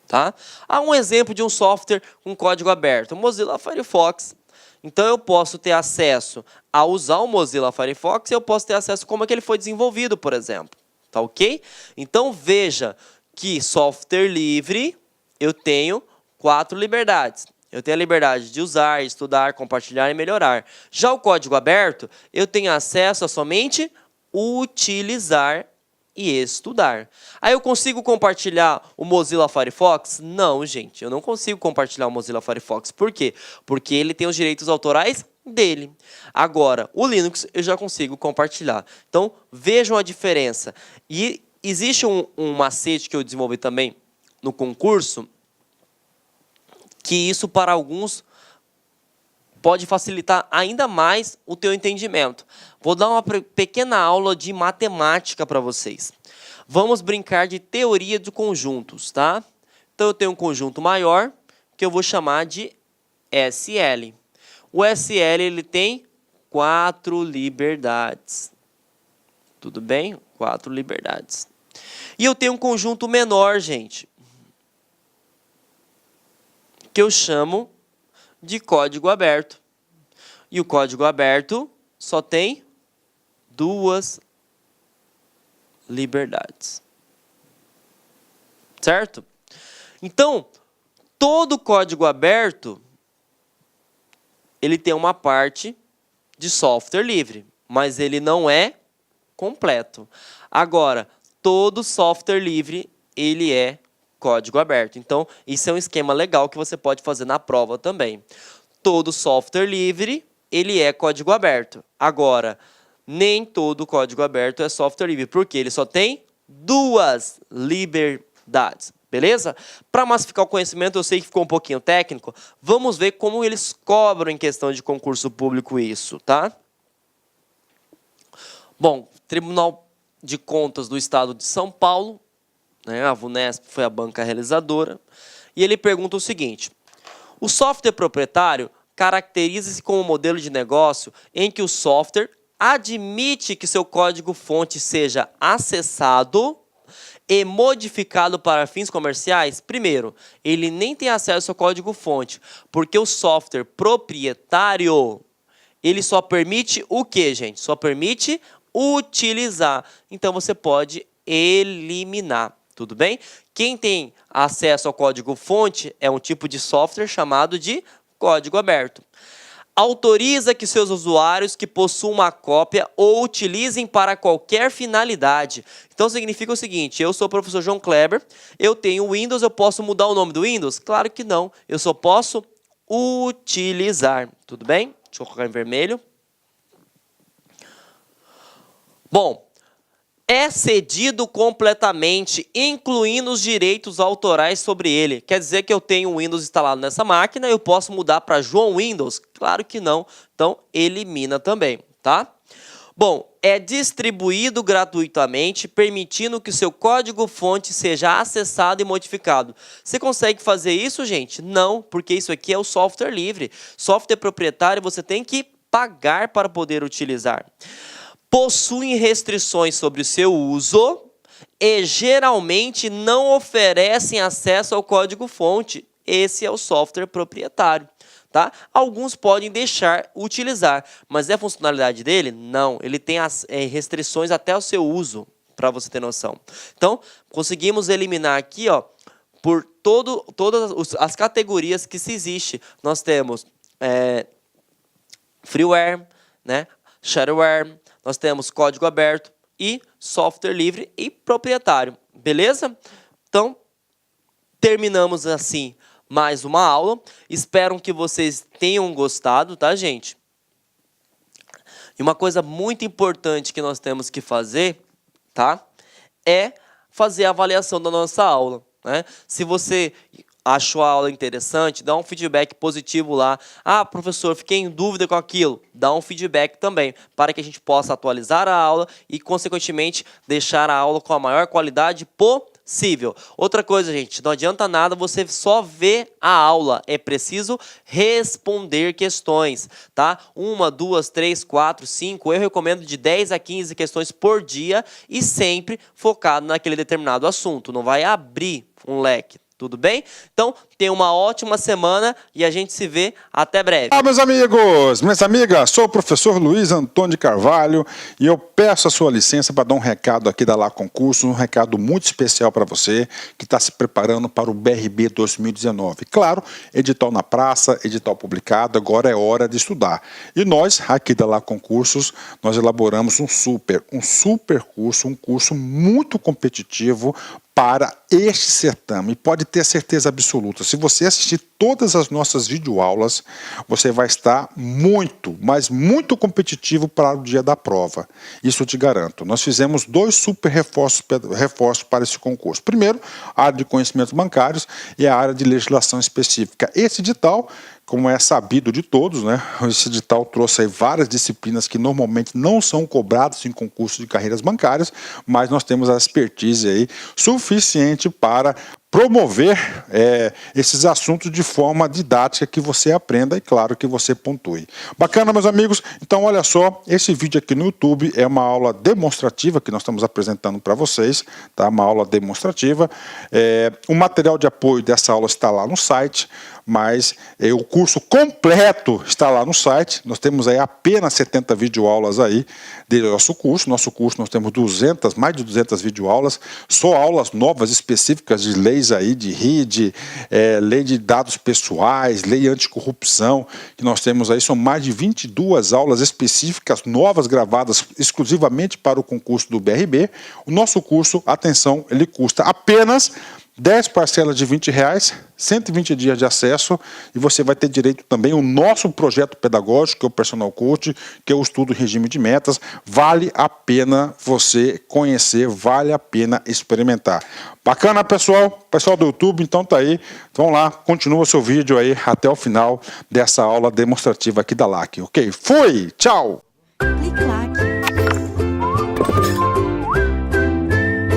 Tá? Há um exemplo de um software com código aberto, o Mozilla Firefox. Então eu posso ter acesso a usar o Mozilla Firefox e eu posso ter acesso a como é que ele foi desenvolvido, por exemplo. Tá ok? Então veja que software livre eu tenho 4 liberdades. Eu tenho a liberdade de usar, estudar, compartilhar e melhorar. Já o código aberto, eu tenho acesso a somente utilizar e estudar. Aí eu consigo compartilhar o Mozilla Firefox? Não, gente, eu não consigo compartilhar o Mozilla Firefox. Por quê? Porque ele tem os direitos autorais dele. Agora, o Linux eu já consigo compartilhar. Então, vejam a diferença. E existe um macete que eu desenvolvi também no concurso, que isso para alguns pode facilitar ainda mais o teu entendimento. Vou dar uma pequena aula de matemática para vocês. Vamos brincar de teoria de conjuntos, tá? Então eu tenho um conjunto maior que eu vou chamar de SL. O SL ele tem 4 liberdades. Tudo bem? 4 liberdades. E eu tenho um conjunto menor, gente, que eu chamo de código aberto. E o código aberto só tem 2 liberdades. Certo? Então, todo código aberto, ele tem uma parte de software livre, mas ele não é completo. Agora, todo software livre, ele é código aberto. Então, isso é um esquema legal que você pode fazer na prova também. Todo software livre, ele é código aberto. Agora, nem todo código aberto é software livre, porque ele só tem 2 liberdades. Beleza? Para massificar o conhecimento, eu sei que ficou um pouquinho técnico, vamos ver como eles cobram em questão de concurso público isso, tá? Bom, Tribunal de Contas do Estado de São Paulo, né, a VUNESP foi a banca realizadora, e ele pergunta o seguinte: o software proprietário caracteriza-se como um modelo de negócio em que o software admite que seu código-fonte seja acessado e modificado para fins comerciais. Primeiro, ele nem tem acesso ao código-fonte, porque o software proprietário, ele só permite o quê, gente? Só permite utilizar. Então, você pode eliminar, tudo bem? Quem tem acesso ao código-fonte é um tipo de software chamado de código aberto. Autoriza que seus usuários que possuam uma cópia ou utilizem para qualquer finalidade. Então significa o seguinte: eu sou o professor João Kleber, eu tenho Windows, eu posso mudar o nome do Windows? Claro que não, eu só posso utilizar. Tudo bem? Deixa eu colocar em vermelho. Bom, é cedido completamente, incluindo os direitos autorais sobre ele. Quer dizer que eu tenho um Windows instalado nessa máquina, eu posso mudar para João Windows? Claro que não. Então, elimina também, tá? Bom, é distribuído gratuitamente, permitindo que o seu código-fonte seja acessado e modificado. Você consegue fazer isso, gente? Não, porque isso aqui é o software livre. Software proprietário você tem que pagar para poder utilizar. Possuem restrições sobre o seu uso e geralmente não oferecem acesso ao código-fonte. Esse é o software proprietário, tá? Alguns podem deixar utilizar, mas é a funcionalidade dele? Não, ele tem as restrições até o seu uso, para você ter noção. Então, conseguimos eliminar aqui, ó, por todas as categorias que se existe. Nós temos freeware, né? Shareware, nós temos código aberto e software livre e proprietário. Beleza? Então, terminamos assim mais uma aula. Espero que vocês tenham gostado, tá, gente? E uma coisa muito importante que nós temos que fazer, tá? É fazer a avaliação da nossa aula, né? Se você achou a aula interessante, dá um feedback positivo lá. Ah, professor, fiquei em dúvida com aquilo. Dá um feedback também, para que a gente possa atualizar a aula e, consequentemente, deixar a aula com a maior qualidade possível. Outra coisa, gente, não adianta nada você só ver a aula. É preciso responder questões, tá? 1, 2, 3, 4, 5. Eu recomendo de 10 a 15 questões por dia e sempre focado naquele determinado assunto. Não vai abrir um leque. Tudo bem? Então, tenha uma ótima semana e a gente se vê até breve. Olá, meus amigos, minhas amigas, sou o professor Luiz Antônio de Carvalho e eu peço a sua licença para dar um recado aqui da Lá Concurso, um recado muito especial para você que está se preparando para o BRB 2019. Claro, edital na praça, edital publicado, agora é hora de estudar. E nós, aqui da Lá Concursos, nós elaboramos um super curso, um curso muito competitivo para este certame. Pode ter certeza absoluta, se você assistir todas as nossas videoaulas, você vai estar muito, mas muito competitivo para o dia da prova. Isso eu te garanto. Nós fizemos 2 super reforços para esse concurso. Primeiro, a área de conhecimentos bancários e a área de legislação específica. Esse edital como é sabido de todos, né? Esse edital trouxe aí várias disciplinas que normalmente não são cobradas em concursos de carreiras bancárias, mas nós temos a expertise aí suficiente para promover esses assuntos de forma didática, que você aprenda e, claro, que você pontue. Bacana, meus amigos? Então, olha só, esse vídeo aqui no YouTube é uma aula demonstrativa que nós estamos apresentando para vocês, tá? Uma aula demonstrativa. O material de apoio dessa aula está lá no site, mas o curso completo está lá no site. Nós temos aí apenas 70 videoaulas aí do nosso curso. Nosso curso nós temos mais de 200 videoaulas, só aulas novas específicas de leis aí, de RID, lei de dados pessoais, lei anticorrupção, que nós temos aí, são mais de 22 aulas específicas, novas, gravadas exclusivamente para o concurso do BRB. O nosso curso, atenção, ele custa apenas 10 parcelas de R$20, 120 dias de acesso, e você vai ter direito também ao nosso projeto pedagógico, que é o Personal Coach, que é o estudo em regime de metas. Vale a pena você conhecer, vale a pena experimentar. Bacana, pessoal? Pessoal do YouTube, então tá aí. Vamos lá, continua seu vídeo aí até o final dessa aula demonstrativa aqui da LAC, ok? Fui! Tchau! Clique lá.